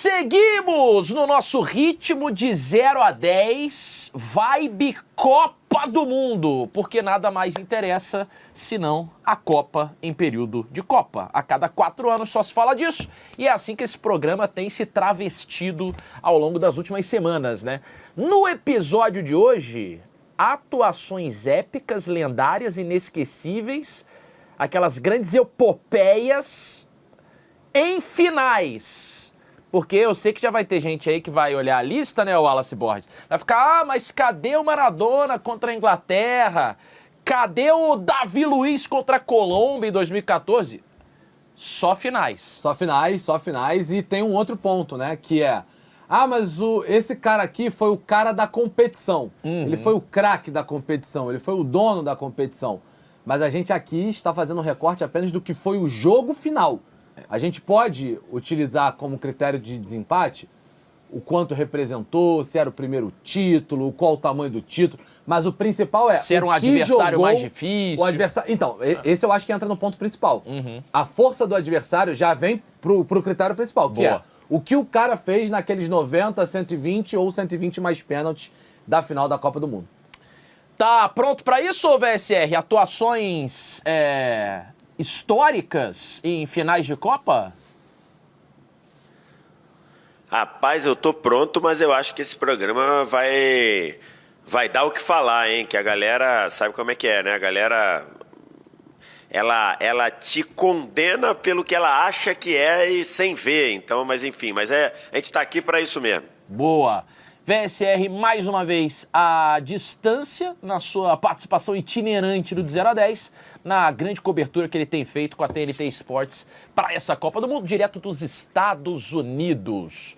Seguimos no nosso ritmo de 0 a 10, vibe Copa do Mundo, porque nada mais interessa senão a Copa em período de Copa. A cada 4 anos só se fala disso, e é assim que esse programa tem se travestido ao longo das últimas semanas, né? No episódio de hoje, atuações épicas, lendárias, inesquecíveis, aquelas grandes epopeias em finais. Porque eu sei que já vai ter gente aí que vai olhar a lista, né, o Wallace Borges? Vai ficar, mas cadê o Maradona contra a Inglaterra? Cadê o Davi Luiz contra a Colômbia em 2014? Só finais. Só finais. E tem um outro ponto, né, que é... mas esse cara aqui foi o cara da competição. Ele foi o craque da competição, ele foi o dono da competição. Mas a gente aqui está fazendo um recorte apenas do que foi o jogo final. A gente pode utilizar como critério de desempate o quanto representou, se era o primeiro título, qual o tamanho do título, mas o principal é... Se era um adversário mais difícil. O adversário, então, esse eu acho que entra no ponto principal. A força do adversário já vem pro critério principal, que é o que o cara fez naqueles 90, 120 ou 120 mais pênaltis da final da Copa do Mundo. Tá pronto pra isso, ô VSR? Atuações históricas em finais de Copa? Rapaz, eu tô pronto, mas eu acho que esse programa vai dar o que falar, hein? Que a galera sabe como é que é, né? A galera, ela te condena pelo que ela acha que é e sem ver. Então, mas enfim, a gente tá aqui pra isso mesmo. Boa. VSR, mais uma vez, à distância na sua participação itinerante do 0 a 10, na grande cobertura que ele tem feito com a TNT Sports para essa Copa do Mundo, direto dos Estados Unidos.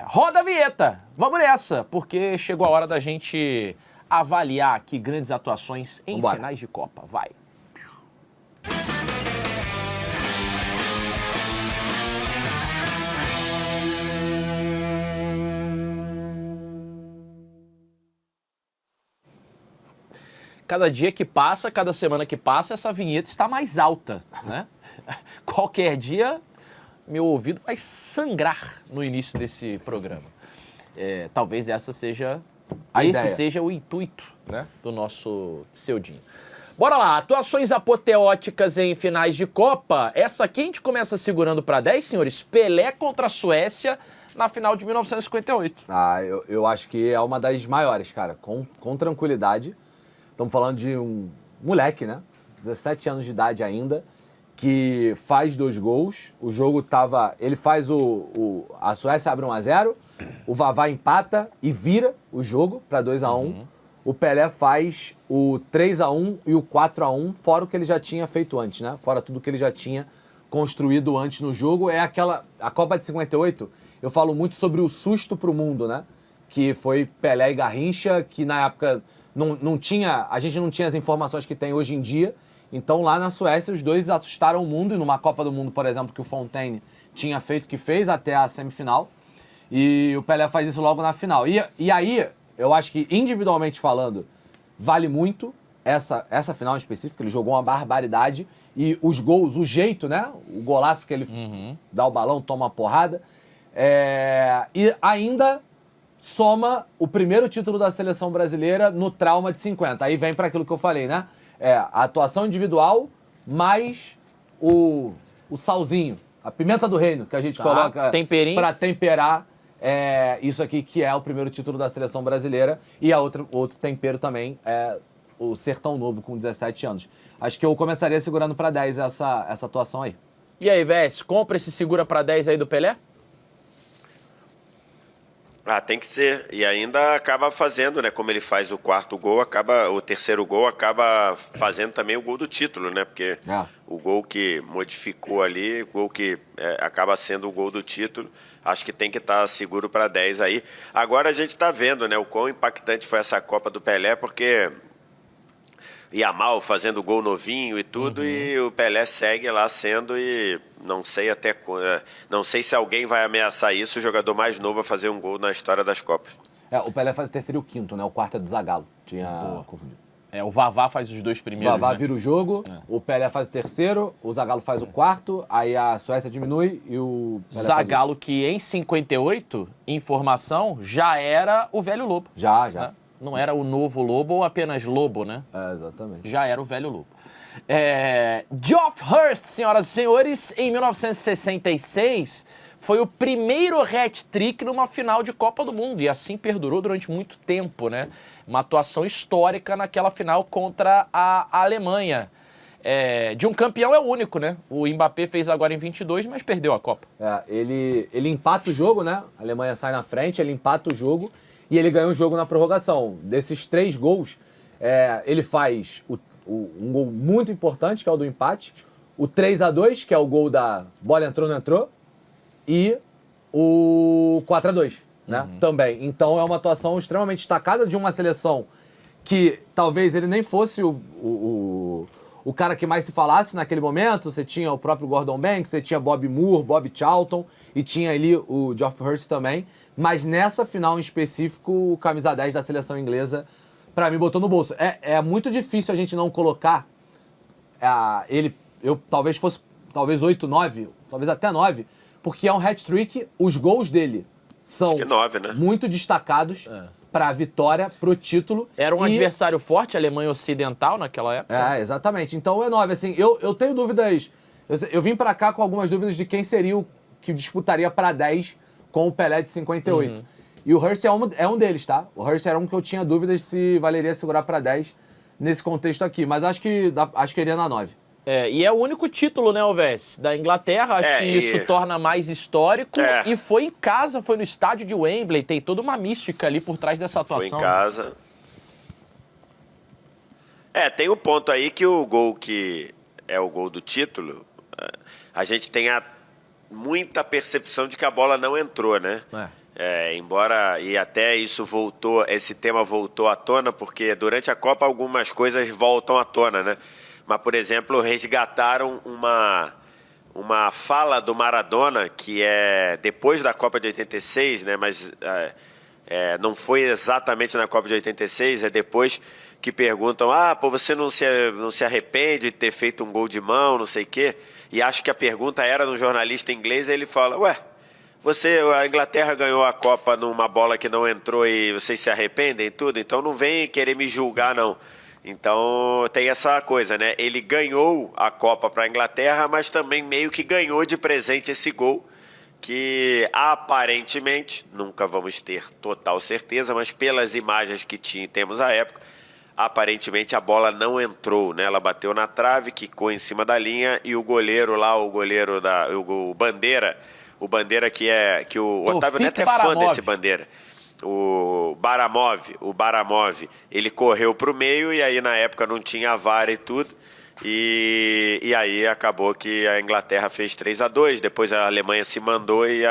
Roda a vinheta, vamos nessa, porque chegou a hora da gente avaliar aqui grandes atuações em finais de Copa. Vai. Cada dia que passa, cada semana que passa, essa vinheta está mais alta, né? Qualquer dia, meu ouvido vai sangrar no início desse programa. Talvez esse seja o intuito, né, do nosso pseudinho. Bora lá, atuações apoteóticas em finais de Copa. Essa aqui a gente começa segurando para 10, senhores. Pelé contra a Suécia na final de 1958. Eu acho que é uma das maiores, cara, com tranquilidade. Estamos falando de um moleque, né? 17 anos de idade ainda, que faz 2 gols. O jogo tava... Ele faz a Suécia abre 1-0, o Vavá empata e vira o jogo para 2-1. O Pelé faz o 3-1 e o 4-1, fora o que ele já tinha feito antes, né? Fora tudo que ele já tinha construído antes no jogo. A Copa de 58, eu falo muito sobre o susto pro mundo, né? Que foi Pelé e Garrincha, que na época... a gente não tinha as informações que tem hoje em dia. Então lá na Suécia os dois assustaram o mundo. E numa Copa do Mundo, por exemplo, que o Fontaine tinha feito, que fez até a semifinal. E o Pelé faz isso logo na final. E aí, eu acho que individualmente falando, vale muito essa final em específico. Ele jogou uma barbaridade. E os gols, o jeito, né? O golaço que ele dá o balão, toma uma porrada. E ainda... soma o primeiro título da seleção brasileira no trauma de 50. Aí vem para aquilo que eu falei, né? A atuação individual mais o salzinho, a pimenta do reino que a gente coloca para temperar isso aqui, que é o primeiro título da seleção brasileira. E outro tempero também é o Sertão Novo com 17 anos. Acho que eu começaria segurando para 10 essa atuação aí. E aí, Vés, compra esse segura para 10 aí do Pelé? Tem que ser. E ainda acaba fazendo, né? Como ele faz o terceiro gol, acaba fazendo também o gol do título, né? Porque o gol que modificou ali, o gol que acaba sendo o gol do título, acho que tem que estar seguro para 10 aí. Agora a gente está vendo, né? O quão impactante foi essa Copa do Pelé, porque... Yamal fazendo gol novinho e tudo, e o Pelé segue lá sendo, e não sei se alguém vai ameaçar isso, o jogador mais novo a fazer um gol na história das Copas. O Pelé faz o terceiro e o quinto, né? O quarto é do Zagallo. Tinha confundido. O Vavá faz os 2 O primeiros, Vavá né? vira o jogo, o Pelé faz o terceiro, o Zagallo faz o quarto, aí a Suécia diminui e o Pelé Zagallo, que em 58, informação, já era o velho Lobo. Já. Né? Não era o novo Lobo ou apenas Lobo, né? Exatamente. Já era o velho Lobo. Geoff Hurst, senhoras e senhores, em 1966, foi o primeiro hat-trick numa final de Copa do Mundo, e assim perdurou durante muito tempo, né? Uma atuação histórica naquela final contra a Alemanha. De um campeão é o único, né? O Mbappé fez agora em 22, mas perdeu a Copa. Ele empata o jogo, né? A Alemanha sai na frente, ele empata o jogo e ele ganha o jogo na prorrogação. Desses 3 gols, ele faz um gol muito importante, que é o do empate, o 3-2, que é o gol da bola entrou, não entrou, e o 4-2, né? Também. Então é uma atuação extremamente destacada de uma seleção que talvez ele nem fosse o cara que mais se falasse naquele momento. Você tinha o próprio Gordon Banks, você tinha Bob Moore, Bob Charlton e tinha ali o Geoff Hurst também. Mas nessa final em específico, o camisa 10 da seleção inglesa, pra mim, botou no bolso. É muito difícil a gente não colocar ele. Talvez fosse 8, 9, talvez até 9, porque é um hat-trick. Os gols dele são Acho que 9, né? muito destacados para a vitória, pro título. Era um adversário forte, a Alemanha Ocidental naquela época. Exatamente. Então é 9. Assim, eu tenho dúvidas. Eu vim para cá com algumas dúvidas de quem seria o que disputaria para 10 com o Pelé de 58. E o Hurst é um deles, tá? O Hurst era um que eu tinha dúvidas se valeria segurar para 10 nesse contexto aqui. Mas acho que iria na 9. E é o único título, né, Alves, da Inglaterra. Acho que isso torna mais histórico. E foi em casa, foi no estádio de Wembley. Tem toda uma mística ali por trás dessa atuação. Foi em casa. Tem um ponto aí que o gol que é o gol do título, a gente tem muita percepção de que a bola não entrou, né? Embora, e até isso esse tema voltou à tona, porque durante a Copa algumas coisas voltam à tona, né? Mas, por exemplo, resgataram uma fala do Maradona, que é depois da Copa de 86, né? Mas não foi exatamente na Copa de 86, é depois que perguntam, pô, você não se arrepende de ter feito um gol de mão, não sei o quê? E acho que a pergunta era de um jornalista inglês, e ele fala, a Inglaterra ganhou a Copa numa bola que não entrou e vocês se arrependem e tudo, então não vem querer me julgar, não. Então tem essa coisa, né? Ele ganhou a Copa para a Inglaterra, mas também meio que ganhou de presente esse gol, que aparentemente, nunca vamos ter total certeza, mas pelas imagens que temos à época, aparentemente a bola não entrou, né? Ela bateu na trave, quicou em cima da linha e o goleiro lá, o Bandeira, que o Otávio Neto é fã desse Bandeira. O Baramov, ele correu para o meio e aí na época não tinha VAR e tudo. E aí acabou que a Inglaterra fez 3-2, depois a Alemanha se mandou e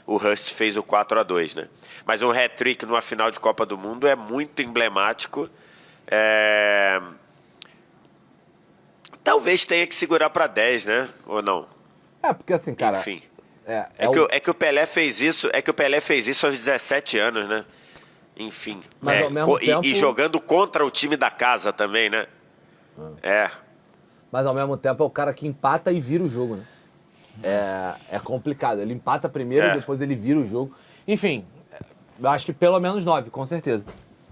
o Hurst fez o 4-2, né? Mas um hat-trick numa final de Copa do Mundo é muito emblemático. Talvez tenha que segurar para 10, né? Ou não? Porque assim, cara... Enfim. Que o Pelé fez isso, aos 17 anos, né? Enfim. Mas ao mesmo tempo... e jogando contra o time da casa também, né? Mas ao mesmo tempo é o cara que empata e vira o jogo, né? É complicado. Ele empata primeiro e depois ele vira o jogo. Enfim, eu acho que pelo menos 9, com certeza.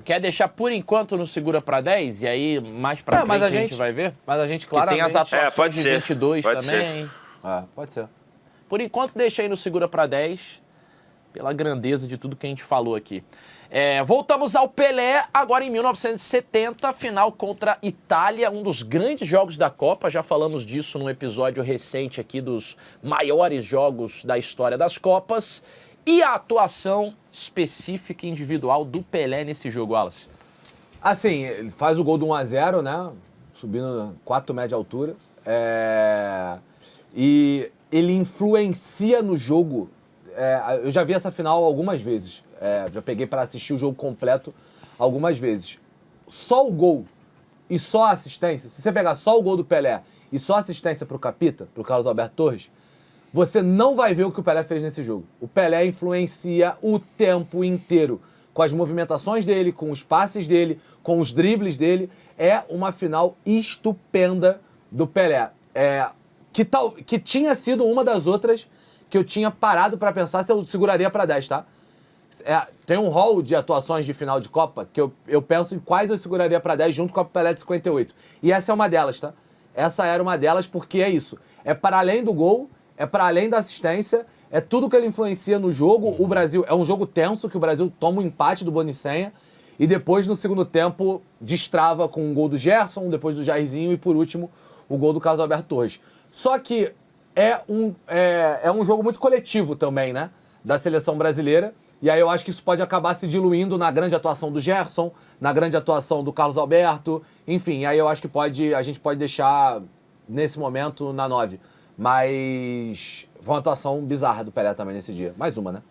Quer deixar por enquanto no segura para 10? E aí mais pra frente a gente vai ver? Mas a gente claramente... Que tem as atuações de 22 pode também. Pode ser. Por enquanto, deixa aí no segura para 10, pela grandeza de tudo que a gente falou aqui. Voltamos ao Pelé, agora em 1970, final contra a Itália, um dos grandes jogos da Copa. Já falamos disso num episódio recente aqui dos maiores jogos da história das Copas. E a atuação específica e individual do Pelé nesse jogo, Wallace? Assim, ele faz o gol do 1-0, né? Subindo 4 metros de altura. E ele influencia no jogo. Eu já vi essa final algumas vezes. Já peguei para assistir o jogo completo algumas vezes. Só o gol e só a assistência, se você pegar só o gol do Pelé e só a assistência pro Capita, pro Carlos Alberto Torres, você não vai ver o que o Pelé fez nesse jogo. O Pelé influencia o tempo inteiro, com as movimentações dele, com os passes dele, com os dribles dele. é uma final estupenda do Pelé. Que tinha sido uma das outras que eu tinha parado pra pensar se eu seguraria pra 10, tá? Tem um rol de atuações de final de Copa que eu penso em quais eu seguraria pra 10 junto com a Pelé de 58. E essa é uma delas, tá? Essa era uma delas porque é isso. É para além do gol, é para além da assistência, é tudo que ele influencia no jogo. O Brasil é um jogo tenso que o Brasil toma um empate do Bonicenha e depois no segundo tempo destrava com um gol do Gerson, depois do Jairzinho e por último o gol do Carlos Alberto Torres. Só que é um jogo muito coletivo também, né? Da seleção brasileira. E aí eu acho que isso pode acabar se diluindo na grande atuação do Gerson, na grande atuação do Carlos Alberto, enfim, aí eu acho que a gente pode deixar nesse momento na 9. Mas foi uma atuação bizarra do Pelé também nesse dia. Mais uma, né?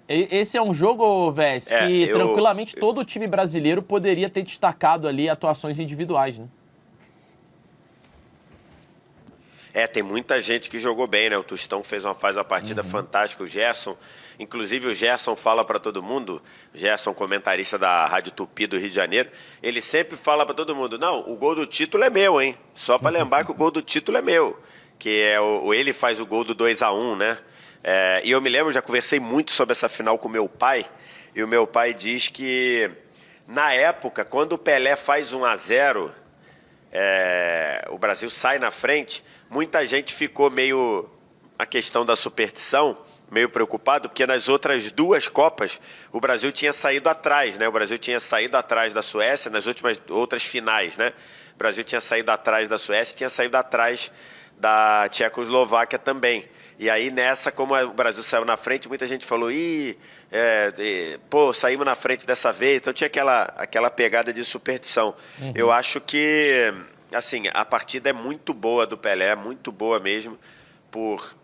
Esse é um jogo, Vess, que tranquilamente todo o time brasileiro poderia ter destacado ali atuações individuais, né? Tem muita gente que jogou bem, né? O Tostão faz uma partida fantástica, o Gerson. Inclusive o Gerson fala para todo mundo, Gerson, comentarista da Rádio Tupi do Rio de Janeiro, ele sempre fala para todo mundo, não, o gol do título é meu, hein? Só para lembrar que o gol do título é meu. Que é ele faz o gol do 2-1, né? E eu me lembro, já conversei muito sobre essa final com meu pai, e o meu pai diz que, na época, quando o Pelé faz 1-0, o Brasil sai na frente, muita gente ficou meio, a questão da superstição, meio preocupado, porque nas outras duas Copas o Brasil tinha saído atrás, né? O Brasil tinha saído atrás da Suécia nas outras finais, né? O Brasil tinha saído atrás da Suécia e tinha saído atrás da Tchecoslováquia também. E aí nessa, como o Brasil saiu na frente, muita gente falou, saímos na frente dessa vez. Então tinha aquela pegada de superstição. Eu acho que, assim, a partida é muito boa do Pelé, muito boa mesmo, por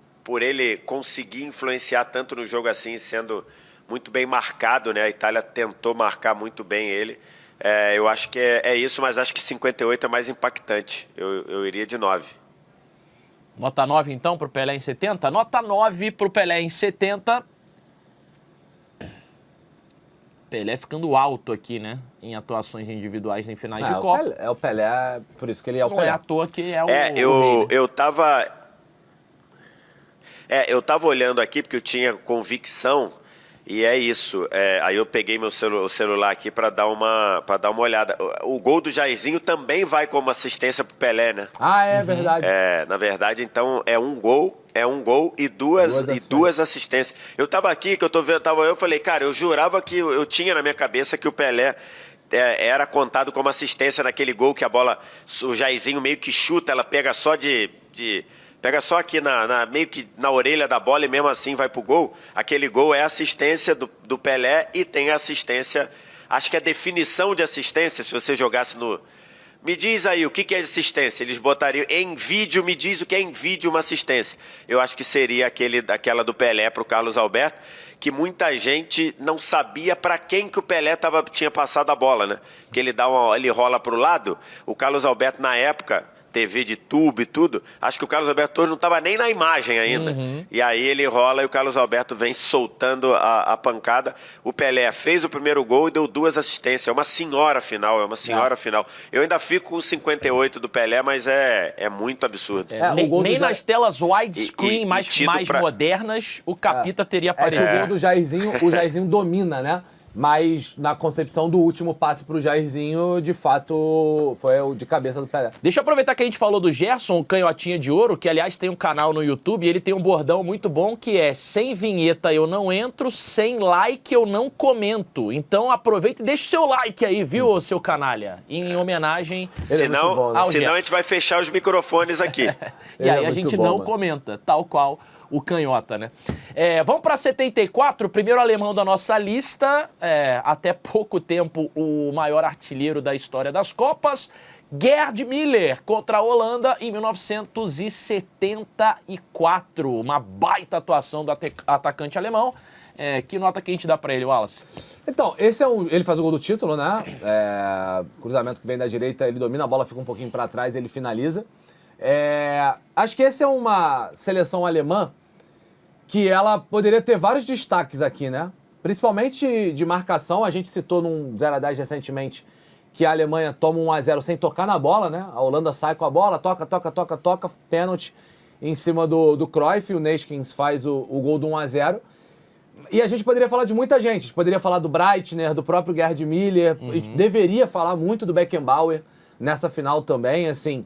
ele conseguir influenciar tanto no jogo assim, sendo muito bem marcado, né? A Itália tentou marcar muito bem ele. Eu acho que é isso, mas acho que 58 é mais impactante. Eu iria de 9. Nota 9, então, pro Pelé em 70? Nota 9 pro Pelé em 70. Pelé ficando alto aqui, né? Em atuações individuais em finais de Copa. O Pelé, por isso que ele é o Pelé. Não é à toa que é o eu tava olhando aqui porque eu tinha convicção e é isso. Aí eu peguei meu celular aqui para dar uma olhada. O gol do Jairzinho também vai como assistência pro Pelé, né? Ah, é verdade. Na verdade, então é um gol e duas assistências. Eu tava aqui, que eu tô vendo, eu falei, cara, eu jurava que eu tinha na minha cabeça que o Pelé era contado como assistência naquele gol que a bola, o Jairzinho meio que chuta, ela pega só pega só aqui meio que na orelha da bola e mesmo assim vai pro gol. Aquele gol é assistência do Pelé e tem assistência, acho que é definição de assistência, se você jogasse no... Me diz aí, o que é assistência? Eles botariam em vídeo, me diz o que é em vídeo uma assistência. Eu acho que seria aquela do Pelé pro Carlos Alberto, que muita gente não sabia para quem que o Pelé tinha passado a bola, né? Que ele rola pro lado, o Carlos Alberto na época... TV de tubo e tudo, acho que o Carlos Alberto Torres não estava nem na imagem ainda. E aí ele rola e o Carlos Alberto vem soltando a pancada. O Pelé fez o primeiro gol e deu duas assistências. É uma senhora final, final. Eu ainda fico com o 58 do Pelé, mas é muito absurdo. Nem nas telas widescreen mais modernas, o Capita teria aparecido. O gol do Jairzinho, o Jairzinho domina, né? Mas na concepção do último passe pro Jairzinho, de fato, foi o de cabeça do Pelé. Deixa eu aproveitar que a gente falou do Gerson, o Canhotinha de Ouro, que aliás tem um canal no YouTube, e ele tem um bordão muito bom que é: sem vinheta eu não entro, sem like eu não comento. Então aproveita e deixa o seu like aí, viu, seu canalha? Em homenagem senão a gente vai fechar os microfones aqui. E aí a gente não comenta, tal qual o Canhota, né? Vamos para 74, primeiro alemão da nossa lista, até pouco tempo o maior artilheiro da história das Copas, Gerd Müller contra a Holanda em 1974. Uma baita atuação do atacante alemão. Que nota que a gente dá para ele, Wallace? Então, ele faz o gol do título, né? Cruzamento que vem da direita, ele domina, a bola fica um pouquinho para trás, ele finaliza. Acho que essa é uma seleção alemã que ela poderia ter vários destaques aqui, né? Principalmente de marcação. A gente citou num 0-10 recentemente que a Alemanha toma 1-0 sem tocar na bola, né? A Holanda sai com a bola, toca, pênalti em cima do Cruyff, e o Neeskens faz o gol do 1-0. E a gente poderia falar de muita gente. A gente poderia falar do Breitner, do próprio Gerd Müller. A gente deveria falar muito do Beckenbauer nessa final também, assim.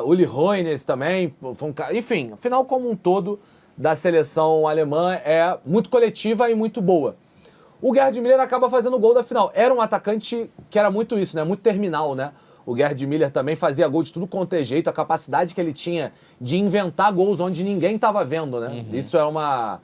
Uli Hoeneß também. Enfim, a final como um todo da seleção alemã é muito coletiva e muito boa. O Gerd Müller acaba fazendo o gol da final. Era um atacante que era muito isso, né? Muito terminal, né? O Gerd Müller também fazia gol de tudo quanto é jeito. A capacidade que ele tinha de inventar gols onde ninguém estava vendo, né? Isso é uma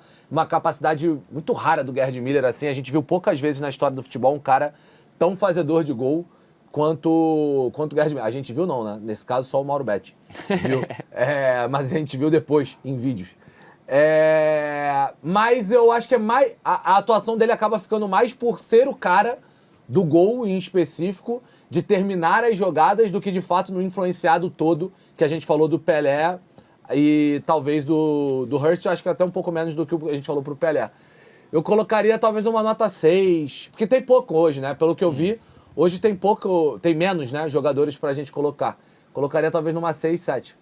capacidade muito rara do Gerd Müller, assim. A gente viu poucas vezes na história do futebol um cara tão fazedor de gol quanto o Gerd Müller. A gente viu não, né? Nesse caso só o Mauro Betti viu. Mas a gente viu depois, em vídeos. Mas eu acho que a atuação dele acaba ficando mais por ser o cara do gol em específico, de terminar as jogadas, do que de fato no influenciado todo que a gente falou do Pelé e talvez do Hurst. Eu acho que até um pouco menos do que a gente falou pro Pelé. Eu colocaria talvez uma nota 6, porque tem pouco hoje, né? Pelo que eu vi, hoje tem menos, né, jogadores pra gente colocar. Colocaria talvez numa 6, 7.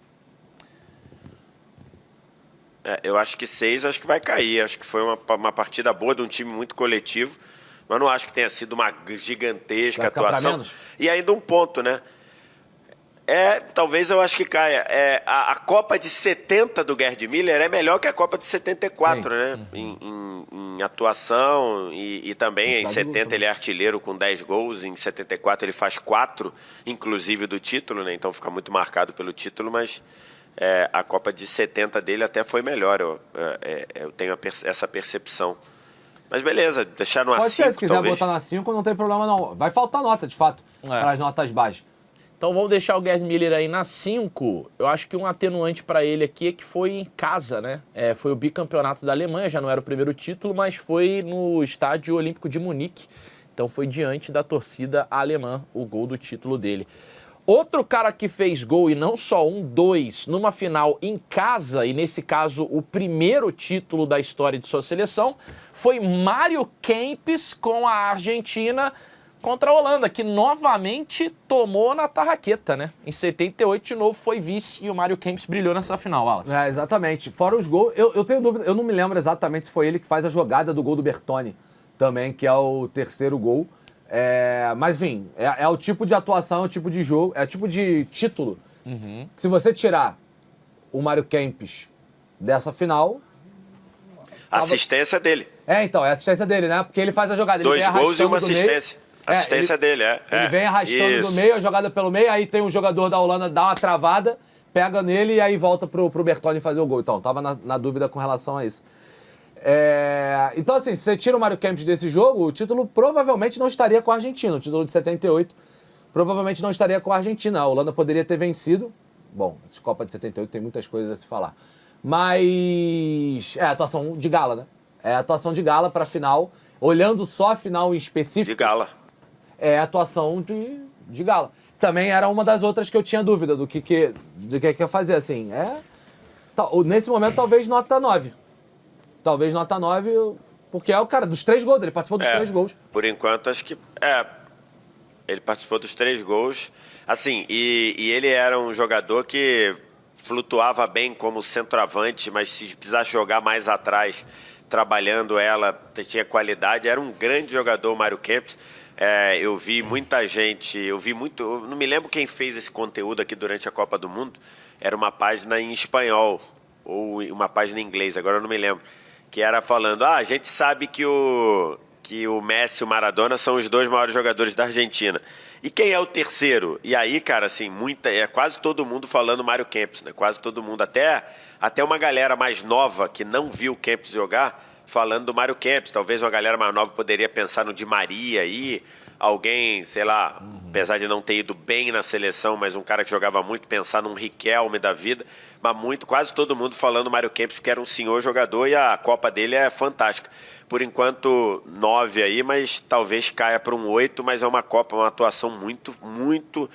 Eu acho que 6, acho que vai cair. Acho que foi uma partida boa de um time muito coletivo, mas não acho que tenha sido uma gigantesca atuação. E ainda um ponto, né? Talvez eu acho que caia. A Copa de 70 do Gerd Müller é melhor que a Copa de 74, sim, né? Em atuação e também em 70 ele é artilheiro com 10 gols, em 74 ele faz 4, inclusive do título, né? Então fica muito marcado pelo título, mas a Copa de 70 dele até foi melhor, eu tenho essa percepção. Mas beleza, deixar no A5, pode ser, se quiser talvez. botar no A5, não tem problema não. Vai faltar nota, de fato, para as notas baixas. Então vamos deixar o Gerd Müller aí na 5. Eu acho que um atenuante para ele aqui é que foi em casa, né? Foi o bicampeonato da Alemanha, já não era o primeiro título, mas foi no Estádio Olímpico de Munique. Então foi diante da torcida alemã o gol do título dele. Outro cara que fez gol, e não só um, 2, numa final em casa, e nesse caso o primeiro título da história de sua seleção, foi Mário Kempes com a Argentina contra a Holanda, que novamente tomou na tarraqueta, né? Em 78, de novo, foi vice e o Mário Kempes brilhou nessa final, Wallace. Exatamente. Fora os gols, eu tenho dúvida, eu não me lembro exatamente se foi ele que faz a jogada do gol do Bertoni também, que é o terceiro gol. Mas, enfim, é o tipo de atuação, é o tipo de jogo, é o tipo de título. Se você tirar o Mário Kempes dessa final... Assistência dele. Então, é a assistência dele, né? Porque ele faz a jogada. 2 gols e uma assistência. Assistência dele, Ele vem arrastando do meio, a jogada pelo meio, aí tem um jogador da Holanda, dá uma travada, pega nele e aí volta pro Bertoni fazer o gol. Então, tava na dúvida com relação a isso. Então, assim, se você tira o Mário Kempes desse jogo, o título provavelmente não estaria com a Argentina. O título de 78 provavelmente não estaria com a Argentina. A Holanda poderia ter vencido. Bom, essa Copa de 78 tem muitas coisas a se falar. Mas atuação de gala, né? É atuação de gala pra final. Olhando só a final em específico... De gala. É atuação de gala. Também era uma das outras que eu tinha dúvida do que ia fazer, assim. Nesse momento, talvez nota 9. Talvez nota 9, porque é o cara dos 3 gols, ele participou dos 3 gols. Por enquanto, acho que ele participou dos 3 gols. Assim, e ele era um jogador que flutuava bem como centroavante, mas se precisasse jogar mais atrás, trabalhando ela, tinha qualidade. Era um grande jogador, o Mário Kempes. Eu vi muita gente, eu não me lembro quem fez esse conteúdo aqui durante a Copa do Mundo. Era uma página em espanhol, ou uma página em inglês, agora eu não me lembro. Que era falando, a gente sabe que o Messi e o Maradona são os 2 maiores jogadores da Argentina. E quem é o terceiro? E aí, cara, assim, quase todo mundo falando Mário Kempes, né? Quase todo mundo, até uma galera mais nova que não viu o Kempes jogar, falando do Mário Kempes. Talvez uma galera mais nova poderia pensar no Di Maria aí, alguém, sei lá, apesar de não ter ido bem na seleção, mas um cara que jogava muito, pensar num Riquelme da vida, mas quase todo mundo falando Mário Kempes, que era um senhor jogador e a Copa dele é fantástica. Por enquanto, 9 aí, mas talvez caia para um 8, mas é uma Copa, uma atuação muito, muito...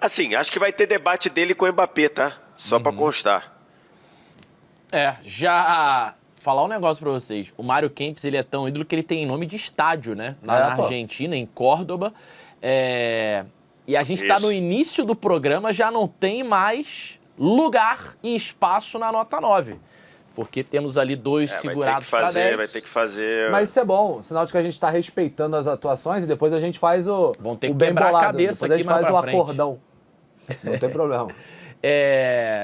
Assim, acho que vai ter debate dele com o Mbappé, tá? Só para constar. Já... Falar um negócio pra vocês. O Mário Kempes, ele é tão ídolo que ele tem nome de estádio, né? Na Argentina, em Córdoba. E a gente está no início do programa, já não tem mais lugar e espaço na nota 9. Porque temos ali dois segurados para 10. Vai ter que fazer... Mas isso é bom, sinal de que a gente está respeitando as atuações e depois a gente faz Vão ter que bem quebrar bolado. a cabeça depois a aqui gente faz mais o pra frente. acordão. Não tem problema.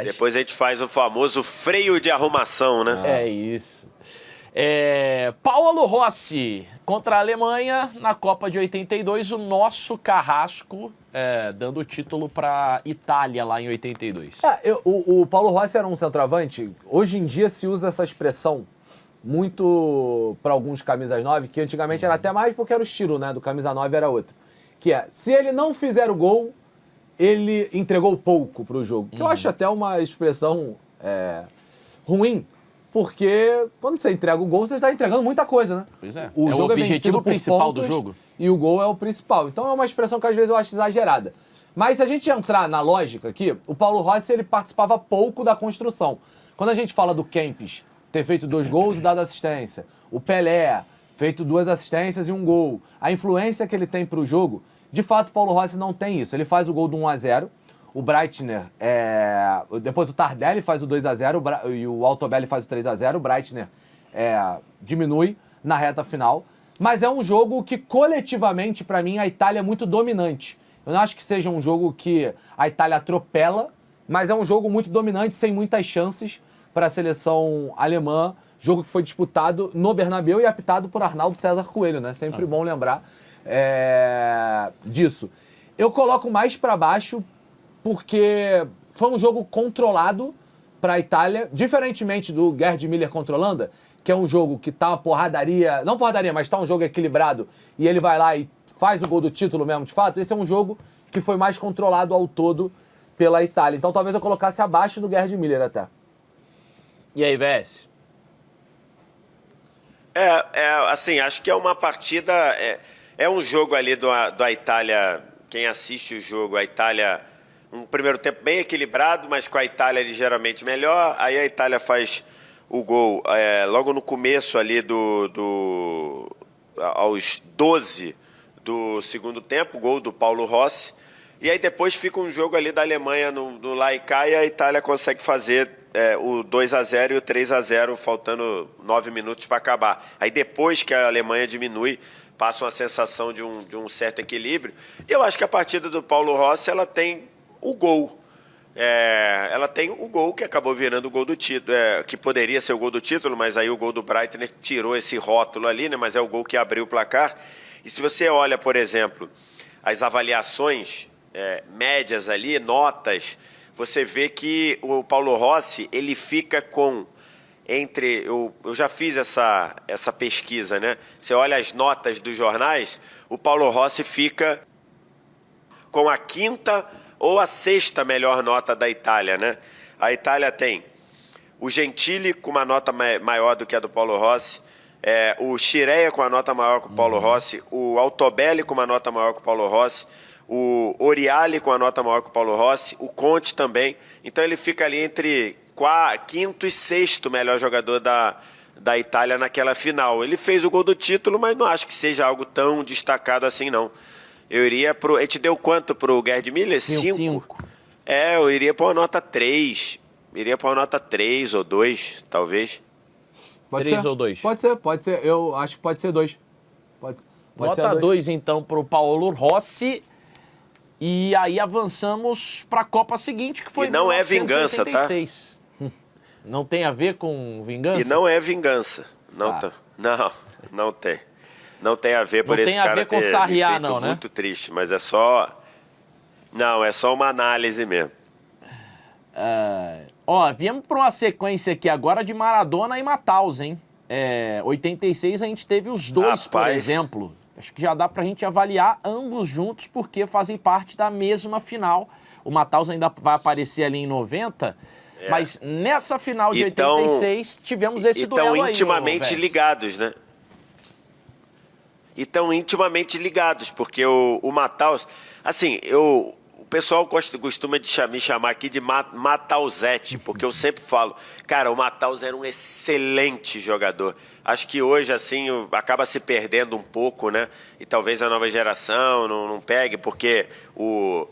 Depois a gente faz o famoso freio de arrumação, né? É isso. Paulo Rossi contra a Alemanha na Copa de 82, o nosso carrasco dando o título para Itália lá em 82. O Paulo Rossi era um centroavante. Hoje em dia se usa essa expressão muito para alguns camisas 9, que antigamente era até mais porque era o estilo, né? Do camisa 9 era outro. Que se ele não fizer o gol, ele entregou pouco pro jogo. Que eu acho até uma expressão ruim. Porque quando você entrega o gol, você está entregando muita coisa, né? Pois é. O jogo o objetivo principal do jogo. E o gol é o principal. Então é uma expressão que às vezes eu acho exagerada. Mas se a gente entrar na lógica aqui, o Paulo Rossi ele participava pouco da construção. Quando a gente fala do Kempis ter feito 2 gols e dado assistência, o Pelé feito 2 assistências e 1 gol, a influência que ele tem para o jogo, de fato o Paulo Rossi não tem isso. Ele faz o gol do 1-0, o Breitner, depois o Tardelli faz o 2-0 e o Altobelli faz o 3-0, o Breitner diminui na reta final. Mas é um jogo que, coletivamente, para mim, a Itália é muito dominante. Eu não acho que seja um jogo que a Itália atropela, mas é um jogo muito dominante, sem muitas chances para a seleção alemã. Jogo que foi disputado no Bernabéu e apitado por Arnaldo César Coelho, né? Sempre bom lembrar disso. Eu coloco mais para baixo porque foi um jogo controlado para a Itália, diferentemente do Gerd Müller contra a Holanda, que é um jogo que tá uma porradaria, não porradaria, mas tá um jogo equilibrado, e ele vai lá e faz o gol do título mesmo, de fato. Esse é um jogo que foi mais controlado ao todo pela Itália. Então talvez eu colocasse abaixo do Gerd Müller até. E aí, VS? Assim, acho que é uma partida, é um jogo ali da Itália, quem assiste o jogo, a Itália, um primeiro tempo bem equilibrado, mas com a Itália ligeiramente melhor, aí a Itália faz o gol logo no começo ali aos 12 do segundo tempo, o gol do Paulo Rossi, e aí depois fica um jogo ali da Alemanha no lá e cá, e a Itália consegue fazer o 2-0 e o 3-0, faltando 9 minutos para acabar. Aí depois que a Alemanha diminui, passa uma sensação de um certo equilíbrio. E eu acho que a partida do Paulo Rossi, ela tem o gol. Ela tem o gol que acabou virando o gol do título, que poderia ser o gol do título, mas aí o gol do Breitner tirou esse rótulo ali, né? Mas é o gol que abriu o placar. E se você olha, por exemplo, as avaliações médias ali, notas, você vê que o Paulo Rossi, ele fica com eu já fiz essa pesquisa, né? Você olha as notas dos jornais, o Paulo Rossi fica com a 5ª ou a 6ª melhor nota da Itália, né? A Itália tem o Gentili com uma nota maior do que a do Paulo Rossi, o Scirea com uma nota maior que o Paulo Rossi, o Altobelli com uma nota maior que o Paulo Rossi, o Oriali com a nota maior que o Paulo Rossi, o Conte também. Então ele fica ali entre 5º e 6º melhor jogador da Itália naquela final. Ele fez o gol do título, mas não acho que seja algo tão destacado assim, não. Eu iria a gente deu quanto pro Gerd Müller? 5. Eu iria para uma nota 3. Iria para uma nota 3 ou 2, talvez. Pode 3 ser. ou 2? Pode ser. Eu acho que pode ser 2. Pode nota 2, então, pro Paulo Rossi. E aí avançamos para a Copa seguinte, que foi e não é vingança, tá? Não tem a ver com vingança? E não é vingança. Não tem. Não tem a ver por esse cara ter me feito muito triste, mas é só... Não, é só uma análise mesmo. Viemos para uma sequência aqui agora de Maradona e Matthaus, hein? 86 a gente teve os dois, por exemplo. Acho que já dá pra gente avaliar ambos juntos, porque fazem parte da mesma final. O Matthaus ainda vai aparecer ali em 90, mas nessa final de 86 tivemos esse duelo aí. Estão intimamente ligados, né? E estão intimamente ligados, porque o Matthaus... Assim, pessoal costuma me chamar aqui de Matauzete, porque eu sempre falo, cara, o Mataus era um excelente jogador. Acho que hoje, assim, acaba se perdendo um pouco, né? E talvez a nova geração não pegue, porque o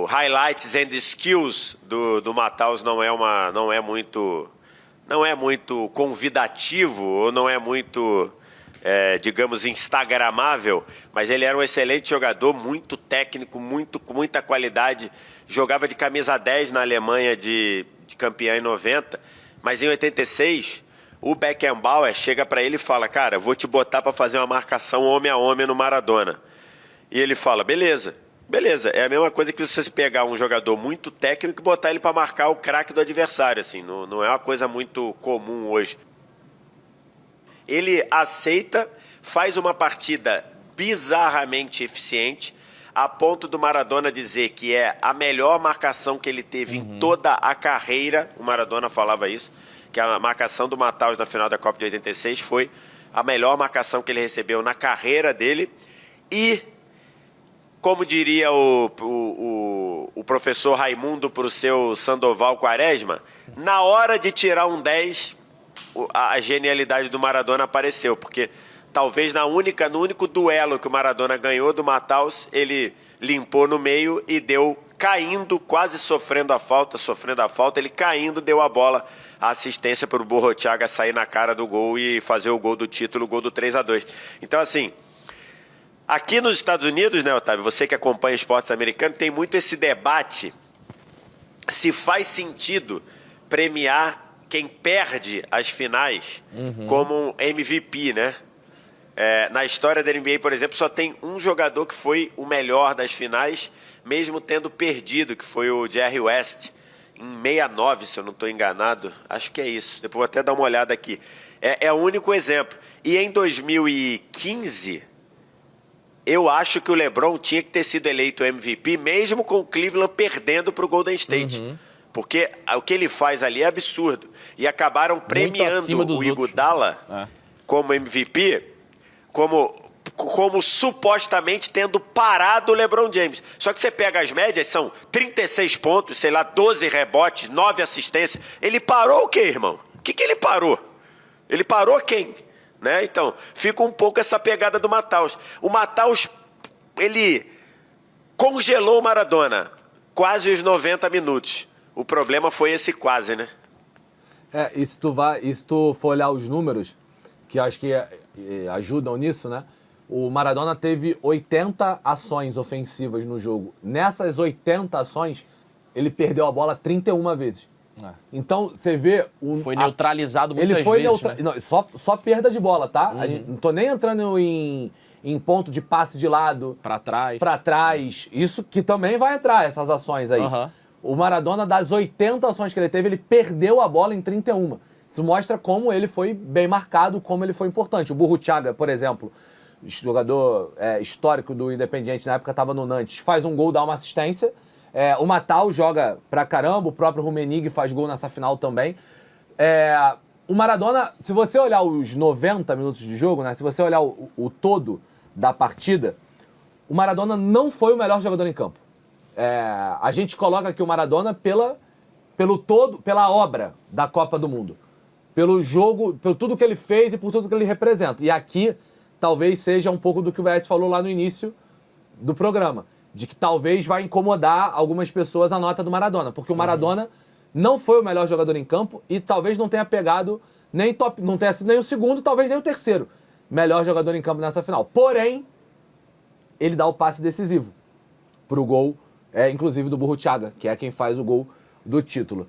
highlights and skills do Mataus não é muito convidativo, ou não é muito, digamos, instagramável, mas ele era um excelente jogador, muito técnico, com muita qualidade, jogava de camisa 10 na Alemanha de campeã em 90, mas em 86 o Beckenbauer chega para ele e fala, cara, vou te botar para fazer uma marcação homem a homem no Maradona. E ele fala, beleza, é a mesma coisa que você pegar um jogador muito técnico e botar ele para marcar o craque do adversário, assim, não é uma coisa muito comum hoje. Ele aceita, faz uma partida bizarramente eficiente, a ponto do Maradona dizer que é a melhor marcação que ele teve em toda a carreira, o Maradona falava isso, que a marcação do Mataus na final da Copa de 86 foi a melhor marcação que ele recebeu na carreira dele. E, como diria o professor Raimundo para o seu Sandoval Quaresma, na hora de tirar um 10, a genialidade do Maradona apareceu, porque talvez no único duelo que o Maradona ganhou do Mataus, ele limpou no meio e deu caindo, quase sofrendo a falta, ele caindo, deu a bola, a assistência para o Burruchaga sair na cara do gol e fazer o gol do título, o gol do 3-2. Então, assim, aqui nos Estados Unidos, né, Otávio, você que acompanha esportes americanos, tem muito esse debate se faz sentido premiar quem perde as finais como um MVP, né? Na história da NBA, por exemplo, só tem um jogador que foi o melhor das finais, mesmo tendo perdido, que foi o Jerry West, em 69, se eu não estou enganado. Acho que é isso. Depois vou até dar uma olhada aqui. É o único exemplo. E em 2015, eu acho que o LeBron tinha que ter sido eleito MVP, mesmo com o Cleveland perdendo para o Golden State. Porque o que ele faz ali é absurdo. E acabaram premiando o Iguodala como MVP, como supostamente tendo parado o LeBron James. Só que você pega as médias, são 36 pontos, sei lá, 12 rebotes, 9 assistências. Ele parou o quê, irmão? O que ele parou? Ele parou quem? Né? Então, fica um pouco essa pegada do Mataus. O Mataus, ele congelou o Maradona quase os 90 minutos. O problema foi esse quase, né? E se tu for olhar os números, que eu acho que ajudam nisso, né? O Maradona teve 80 ações ofensivas no jogo. Nessas 80 ações, ele perdeu a bola 31 vezes. Então, você vê... Foi neutralizado muitas ele foi vezes, né? Não, só perda de bola, tá? Não tô nem entrando em ponto de passe de lado. Pra trás. Isso que também vai entrar, essas ações aí. O Maradona, das 80 ações que ele teve, ele perdeu a bola em 31. Isso mostra como ele foi bem marcado, como ele foi importante. O Burruchaga, por exemplo, jogador histórico do Independiente, na época estava no Nantes, faz um gol, dá uma assistência. O Mataus joga pra caramba, o próprio Rummenigge faz gol nessa final também. O Maradona, se você olhar os 90 minutos de jogo, né, se você olhar o todo da partida, o Maradona não foi o melhor jogador em campo. A gente coloca aqui o Maradona pelo todo, pela obra da Copa do Mundo. Pelo jogo, por tudo que ele fez e por tudo que ele representa. E aqui, talvez seja um pouco do que o VS falou lá no início do programa, de que talvez vai incomodar algumas pessoas a nota do Maradona, porque o Maradona não foi o melhor jogador em campo e talvez não tenha pegado não tenha sido nem o segundo, talvez nem o terceiro melhor jogador em campo nessa final. Porém, ele dá o passe decisivo pro gol, inclusive do Burruchaga, que é quem faz o gol do título.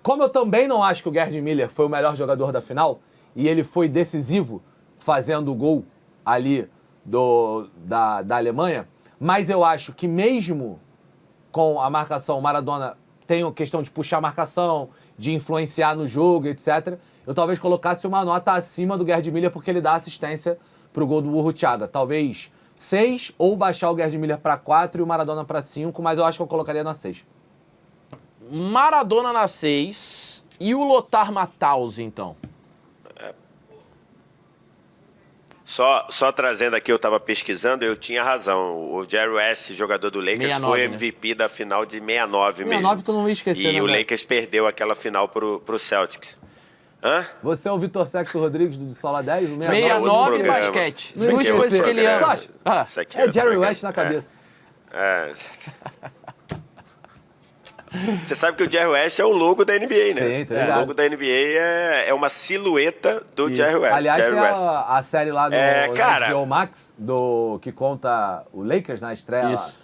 Como eu também não acho que o Gerd Müller foi o melhor jogador da final, e ele foi decisivo fazendo o gol ali da Alemanha, mas eu acho que mesmo com a marcação, o Maradona tem a questão de puxar a marcação, de influenciar no jogo, etc. Eu talvez colocasse uma nota acima do Gerd Müller porque ele dá assistência pro gol do Burruchaga. Talvez 6 ou baixar o Gerd Müller para 4 e o Maradona para 5, mas eu acho que eu colocaria na 6. Maradona na 6 e o Lothar Matthaus, então? Só trazendo aqui, eu estava pesquisando, eu tinha razão. O Jerry West, jogador do Lakers, 69, foi né? MVP da final de 69 mesmo. 69 tu não ia esquecer, E né, o Messi? Lakers perdeu aquela final pro Celtics. Hã? Você é o Vitor Sexto Rodrigues do Sola 10? O 69 e programa. basquete. Isso aqui Duas é coisas outro que ele programa. ama. Tu acha? Ah, Isso aqui É Jerry programa. West na cabeça. É. Você sabe que o Jerry West é o logo da NBA, né? Sim, tá ligado. O logo da NBA é uma silhueta do Jerry West. Aliás, Jerry tem West. a série lá no cara. HBO Max, que conta o Lakers na estreia. Isso.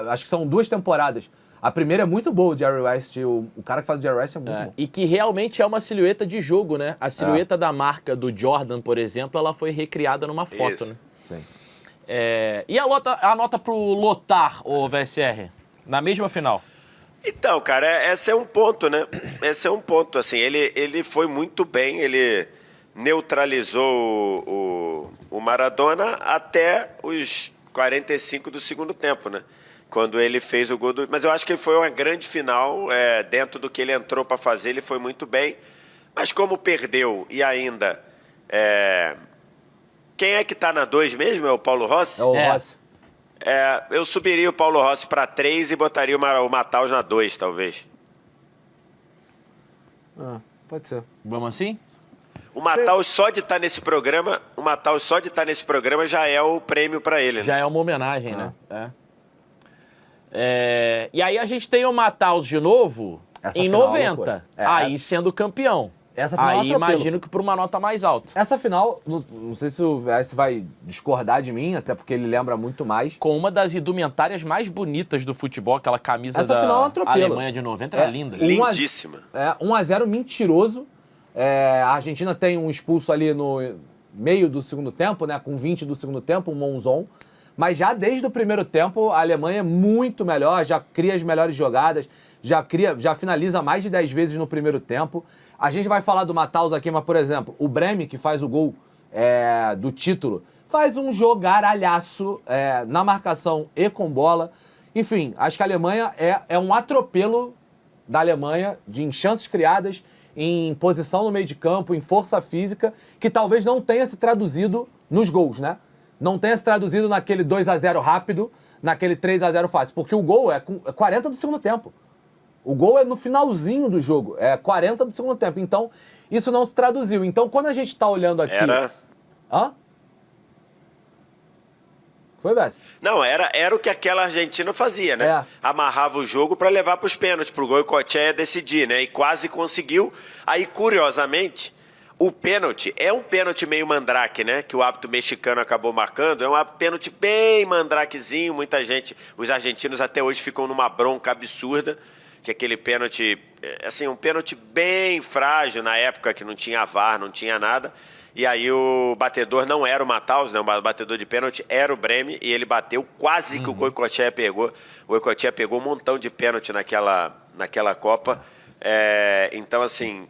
Acho que são 2 temporadas. A primeira é muito boa, o Jerry West. O cara que faz o Jerry West é muito bom. E que realmente é uma silhueta de jogo, né? A silhueta da marca do Jordan, por exemplo, ela foi recriada numa foto, Isso. né? Sim. E a nota pro Lothar, o VSR? Na mesma final. Então, cara, esse é um ponto, né? Esse é um ponto, assim, ele foi muito bem, ele neutralizou o Maradona até os 45 do segundo tempo, né? Quando ele fez o gol do... Mas eu acho que foi uma grande final, dentro do que ele entrou para fazer, ele foi muito bem. Mas como perdeu e ainda... Quem é que tá na 2 mesmo? É o Paulo Rossi? É o Rossi. Eu subiria o Paulo Rossi para 3 e botaria o Matheus na 2, talvez. Pode ser. Vamos assim? O Matheus só de estar nesse programa, já é o prêmio para ele, né? Já é uma homenagem, né? E aí a gente tem o Mataus de novo Essa em final é 90. loucura. Aí sendo campeão. Essa final é um Aí atropelo. imagino que por uma nota mais alta. Essa final, não sei se o VS vai discordar de mim, até porque ele lembra muito mais. Com uma das indumentárias mais bonitas do futebol, aquela camisa Essa final é um da atropelo. Alemanha de 90, era linda. Lindíssima. 1-0 mentiroso. A Argentina tem um expulso ali no meio do segundo tempo, né? Com 20 do segundo tempo, um Monzon. Mas já desde o primeiro tempo, a Alemanha é muito melhor, já cria as melhores jogadas, já finaliza mais de 10 vezes no primeiro tempo. A gente vai falar do Matheus aqui, mas, por exemplo, o Breme, que faz o gol do título, faz um jogaralhaço na marcação e com bola. Enfim, acho que a Alemanha é um atropelo da Alemanha em chances criadas, em posição no meio de campo, em força física, que talvez não tenha se traduzido nos gols, né? Não tenha se traduzido naquele 2-0 rápido, naquele 3-0 fácil. Porque o gol é 40 do segundo tempo. O gol é no finalzinho do jogo, é 40 do segundo tempo. Então, isso não se traduziu. Então, quando a gente está olhando aqui... Hã? Foi, Bess? Não, era o que aquela Argentina fazia, né? Amarrava o jogo para levar para os pênaltis, pro Goicoechea decidir, né? E quase conseguiu. Aí, curiosamente, o pênalti é um pênalti meio mandrake, né? Que o hábito mexicano acabou marcando. É um pênalti bem mandrakezinho. Muita gente, os argentinos até hoje ficam numa bronca absurda. Que aquele pênalti, assim, um pênalti bem frágil na época que não tinha VAR, não tinha nada. E aí o batedor não era o Matheus, né? O batedor de pênalti era o Breme e ele bateu quase que o Goicoechea pegou. O Goicoechea pegou um montão de pênalti naquela Copa. Então, assim...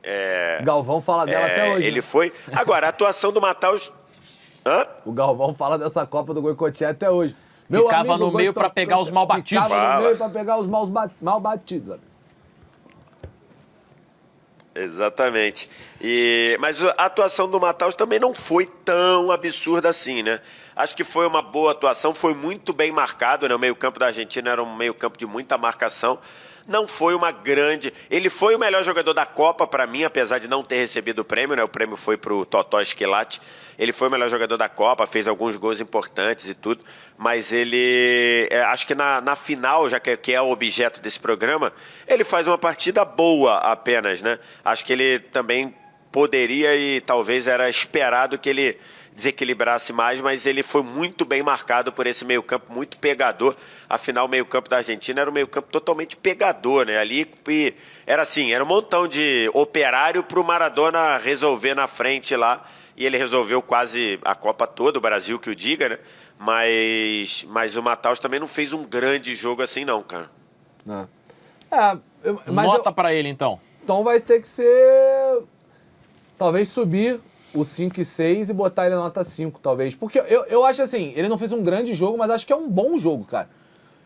Galvão fala dela até hoje. Ele né? foi... Agora, a atuação do Matheus... O Galvão fala dessa Copa do Goicoechea até hoje. Ficava no meio para pegar os mal batidos. Ficava no meio para pegar os mal batidos. Exatamente. Mas a atuação do Matheus também não foi tão absurda assim, né? Acho que foi uma boa atuação, foi muito bem marcado, né? O meio-campo da Argentina era um meio-campo de muita marcação. Não foi uma grande... Ele foi o melhor jogador da Copa para mim, apesar de não ter recebido o prêmio, né? O prêmio foi pro Totó Esquilate. Ele foi o melhor jogador da Copa, fez alguns gols importantes e tudo, mas ele... acho que na final, já que é o objeto desse programa, ele faz uma partida boa apenas, né? Acho que ele também poderia e talvez era esperado que ele desequilibrasse mais, mas ele foi muito bem marcado por esse meio-campo muito pegador. Afinal, o meio-campo da Argentina era um meio-campo totalmente pegador, né? Ali era assim, era um montão de operário pro Maradona resolver na frente lá, e ele resolveu quase a Copa toda, o Brasil que o diga, né? Mas o Matheus também não fez um grande jogo assim não, cara. Nota pra ele, então. Então vai ter que ser... Talvez subir o 5 e 6 e botar ele na nota 5, talvez. Porque eu acho assim, ele não fez um grande jogo, mas acho que é um bom jogo, cara.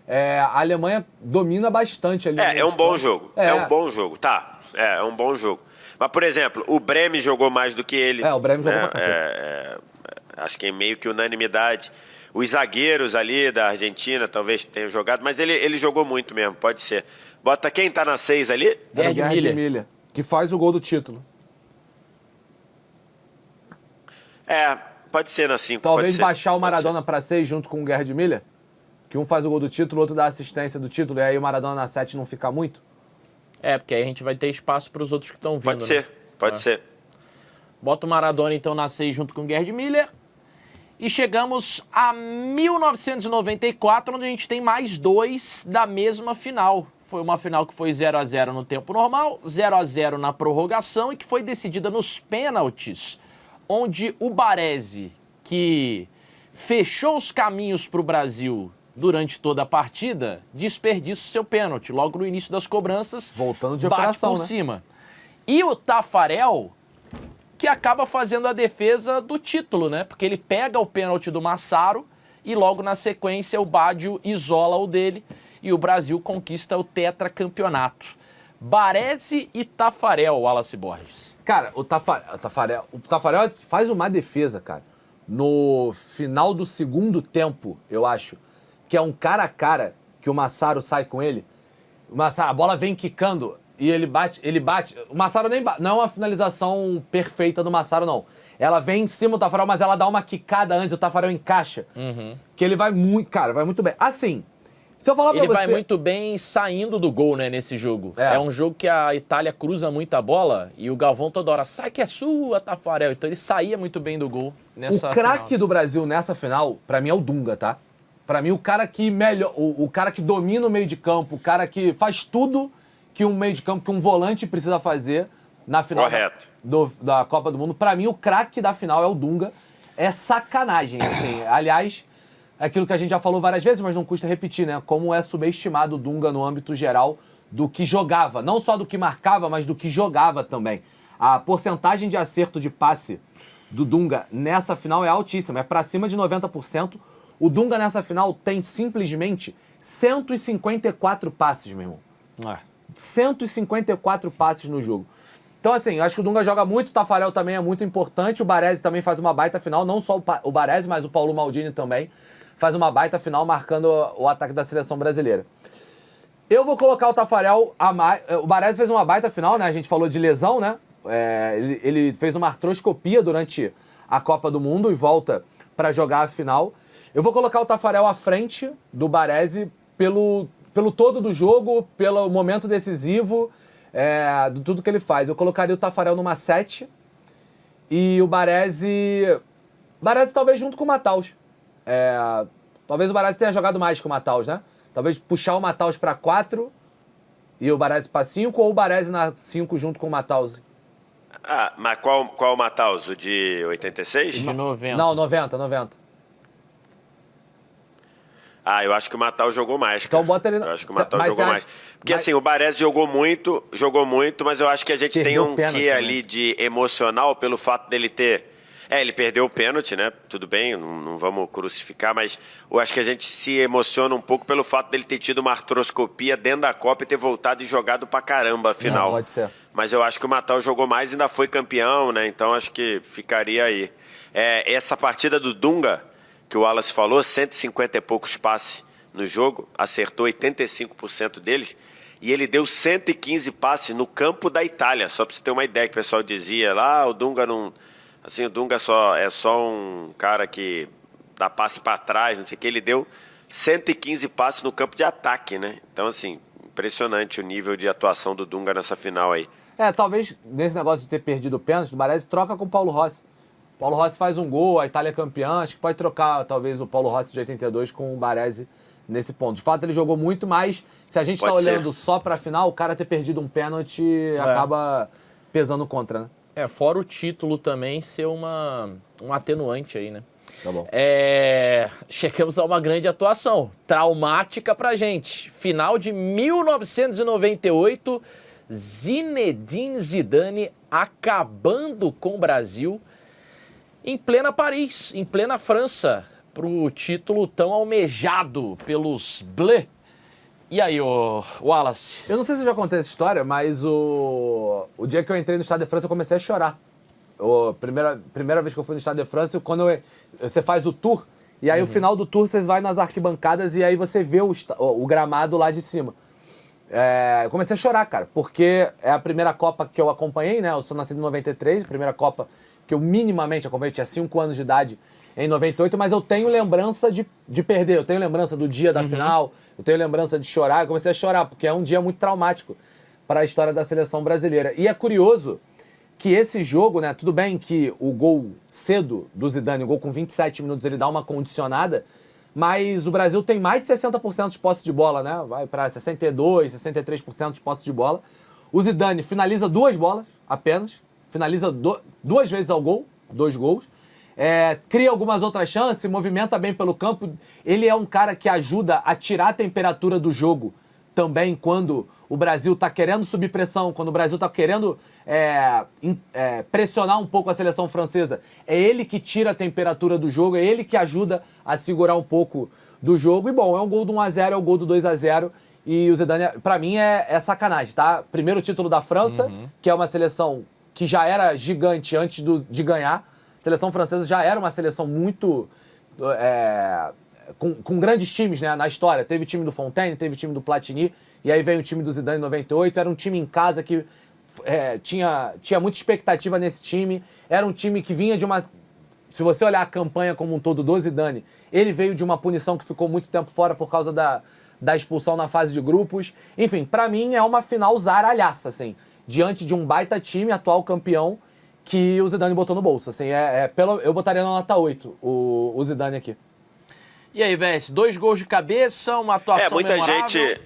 A Alemanha domina bastante ali. É um bom jogo. É um bom jogo, tá. É um bom jogo. Mas, por exemplo, o Breme jogou mais do que ele. O Breme jogou pra cacete. Acho que é meio que unanimidade. Os zagueiros ali da Argentina talvez tenham jogado, mas ele jogou muito mesmo, pode ser. Bota quem tá na 6 ali? Gerd Müller. Que faz o gol do título. Pode ser na 5. Talvez baixar o Maradona pra 6 junto com o Gerd Müller? Que um faz o gol do título, o outro dá assistência do título, e aí o Maradona na 7 não fica muito? Porque aí a gente vai ter espaço para os outros que estão vindo. Pode ser, pode ser. Bota o Maradona então na 6 junto com o Gerd Müller. E chegamos a 1994, onde a gente tem mais 2 da mesma final. Foi uma final que foi 0-0 no tempo normal, 0-0 na prorrogação e que foi decidida nos pênaltis, onde o Baresi, que fechou os caminhos para o Brasil durante toda a partida, desperdiça o seu pênalti. Logo no início das cobranças, voltando de bate operação, por né? cima. E o Taffarel, que acaba fazendo a defesa do título, né? Porque ele pega o pênalti do Massaro e logo na sequência o Baggio isola o dele e o Brasil conquista o tetracampeonato. Baresi e Taffarel, Wallace Borges. Cara, o Taffarel faz uma defesa, cara, no final do segundo tempo, eu acho, que é um cara a cara que o Massaro sai com ele. O Massaro, a bola vem quicando e ele bate. O Massaro nem bate. Não é uma finalização perfeita do Massaro, não. Ela vem em cima do Taffarel, mas ela dá uma quicada antes, o Taffarel encaixa. Que ele vai muito, cara, vai muito bem. Assim, se eu falar pra você... Ele vai muito bem saindo do gol, né, nesse jogo. É um jogo que a Itália cruza muita bola e o Galvão toda hora, sai que é sua, Taffarel. Então ele saía muito bem do gol nessa final. O craque do Brasil nessa final, pra mim, é o Dunga, tá? Pra mim, o cara que melhor, o cara que domina o meio de campo, o cara que faz tudo que um meio de campo, que um volante precisa fazer na final da Copa do Mundo. Pra mim, o craque da final é o Dunga. É sacanagem, assim. Aliás, é aquilo que a gente já falou várias vezes, mas não custa repetir, né? Como é subestimado o Dunga no âmbito geral do que jogava. Não só do que marcava, mas do que jogava também. A porcentagem de acerto de passe do Dunga nessa final é altíssima. É pra cima de 90%. O Dunga nessa final tem simplesmente 154 passes, meu irmão. 154 passes no jogo. Então, assim, acho que o Dunga joga muito, o Taffarel também é muito importante, o Baresi também faz uma baita final, não só o Baresi, mas o Paulo Maldini também faz uma baita final, marcando o ataque da seleção brasileira. Eu vou colocar o Taffarel a mais... O Baresi fez uma baita final, né? A gente falou de lesão, né? Ele fez uma artroscopia durante a Copa do Mundo e volta para jogar a final. Eu vou colocar o Taffarel à frente do Baresi pelo todo do jogo, pelo momento decisivo, de tudo que ele faz. Eu colocaria o Taffarel numa 7 e o Baresi talvez junto com o Matthaus. Talvez o Baresi tenha jogado mais que o Matthaus, né? Talvez puxar o Matthaus para 4 e o Baresi para 5 ou o Baresi na 5 junto com o Matthaus. Mas qual o Matthaus? O de 86? De 90. Não, 90. Eu acho que o Matthaus jogou mais, cara. Então bota ele... Eu acho que o Matthaus jogou mais. Porque assim, o Baresi jogou muito, mas eu acho que a gente tem um quê ali de emocional pelo fato dele ter... ele perdeu o pênalti, né? Tudo bem, não vamos crucificar, mas eu acho que a gente se emociona um pouco pelo fato dele ter tido uma artroscopia dentro da Copa e ter voltado e jogado pra caramba a final. Pode ser. Mas eu acho que o Matthaus jogou mais e ainda foi campeão, né? Então acho que ficaria aí. Essa partida do Dunga, que o Wallace falou, 150 e poucos passes no jogo, acertou 85% deles, e ele deu 115 passes no campo da Itália, só para você ter uma ideia, que o pessoal dizia lá, o Dunga não... Assim, o Dunga é só um cara que dá passe para trás, não sei o que, ele deu 115 passes no campo de ataque, né? Então, assim, impressionante o nível de atuação do Dunga nessa final aí. Talvez nesse negócio de ter perdido o pênalti, o Baresi troca com o Paulo Rossi. O Paulo Rossi faz um gol, a Itália é campeã, acho que pode trocar talvez o Paulo Rossi de 82 com o Baresi nesse ponto. De fato, ele jogou muito, mas se a gente está olhando só pra final, o cara ter perdido um pênalti acaba pesando contra, né? Fora o título também ser um atenuante aí, né? Tá bom. Chegamos a uma grande atuação, traumática pra gente. Final de 1998, Zinedine Zidane acabando com o Brasil em plena Paris, em plena França, pro título tão almejado pelos Bleus. E aí, Wallace? Eu não sei se eu já contei essa história, mas o dia que eu entrei no Estado de França eu comecei a chorar. Primeira vez que eu fui no Stade de France, você faz o tour, e aí o final do tour você vai nas arquibancadas e aí você vê o gramado lá de cima. Eu comecei a chorar, cara, porque é a primeira Copa que eu acompanhei, né? Eu sou nascido em 93, a primeira Copa que eu minimamente acompanhei, eu tinha 5 anos de idade em 98, mas eu tenho lembrança de perder, eu tenho lembrança do dia da final, eu tenho lembrança de chorar, eu comecei a chorar, porque é um dia muito traumático para a história da seleção brasileira. E é curioso que esse jogo, né, tudo bem que o gol cedo do Zidane, o gol com 27 minutos, ele dá uma condicionada, mas o Brasil tem mais de 60% de posse de bola, né? Vai para 62%, 63% de posse de bola. O Zidane finaliza 2 bolas apenas, finaliza 2 vezes ao gol, 2 gols. Cria algumas outras chances, movimenta bem pelo campo. Ele é um cara que ajuda a tirar a temperatura do jogo também quando o Brasil está querendo subir pressão, quando o Brasil está querendo pressionar um pouco a seleção francesa. É ele que tira a temperatura do jogo, é ele que ajuda a segurar um pouco do jogo. E bom, é um gol do 1-0, é o gol do 2-0. E o Zidane, pra mim, é sacanagem, tá? Primeiro título da França, que é uma seleção que já era gigante antes de ganhar. A seleção francesa já era uma seleção muito... com grandes times, né, na história. Teve o time do Fontaine, teve o time do Platini, e aí veio o time do Zidane em 98. Era um time em casa que tinha muita expectativa nesse time. Era um time que vinha de uma... Se você olhar a campanha como um todo do Zidane, ele veio de uma punição que ficou muito tempo fora por causa da expulsão na fase de grupos. Enfim, pra mim é uma final zaralhaça, assim, diante de um baita time, atual campeão, que o Zidane botou no bolso. Assim, eu botaria na nota 8 o Zidane aqui. E aí, Vess, 2 gols de cabeça, uma atuação memorável.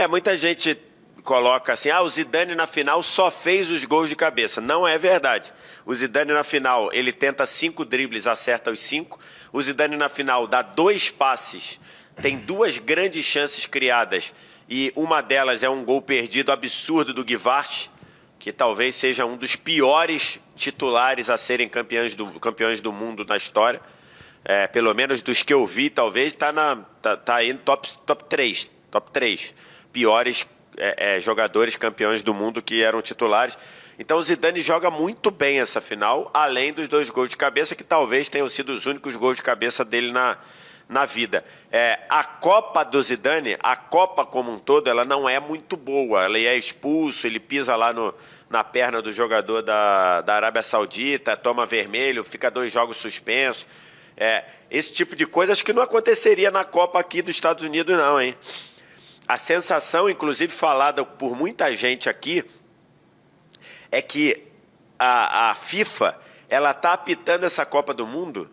Muita gente coloca assim, o Zidane na final só fez os gols de cabeça. Não é verdade. O Zidane na final, ele tenta 5 dribles, acerta os 5. O Zidane na final dá 2 passes, tem 2 grandes chances criadas e uma delas é um gol perdido absurdo do Guivarc'h, que talvez seja um dos piores titulares a serem campeões do mundo na história. Pelo menos dos que eu vi, talvez, tá aí no top 3 piores jogadores campeões do mundo que eram titulares. Então o Zidane joga muito bem essa final, além dos 2 gols de cabeça, que talvez tenham sido os únicos gols de cabeça dele na vida. A Copa do Zidane, a Copa como um todo, ela não é muito boa. Ele é expulso, ele pisa lá na perna do jogador da Arábia Saudita, toma vermelho, fica 2 jogos suspensos. Esse tipo de coisa acho que não aconteceria na Copa aqui dos Estados Unidos, não, hein? A sensação, inclusive falada por muita gente aqui, é que a FIFA, ela tá apitando essa Copa do Mundo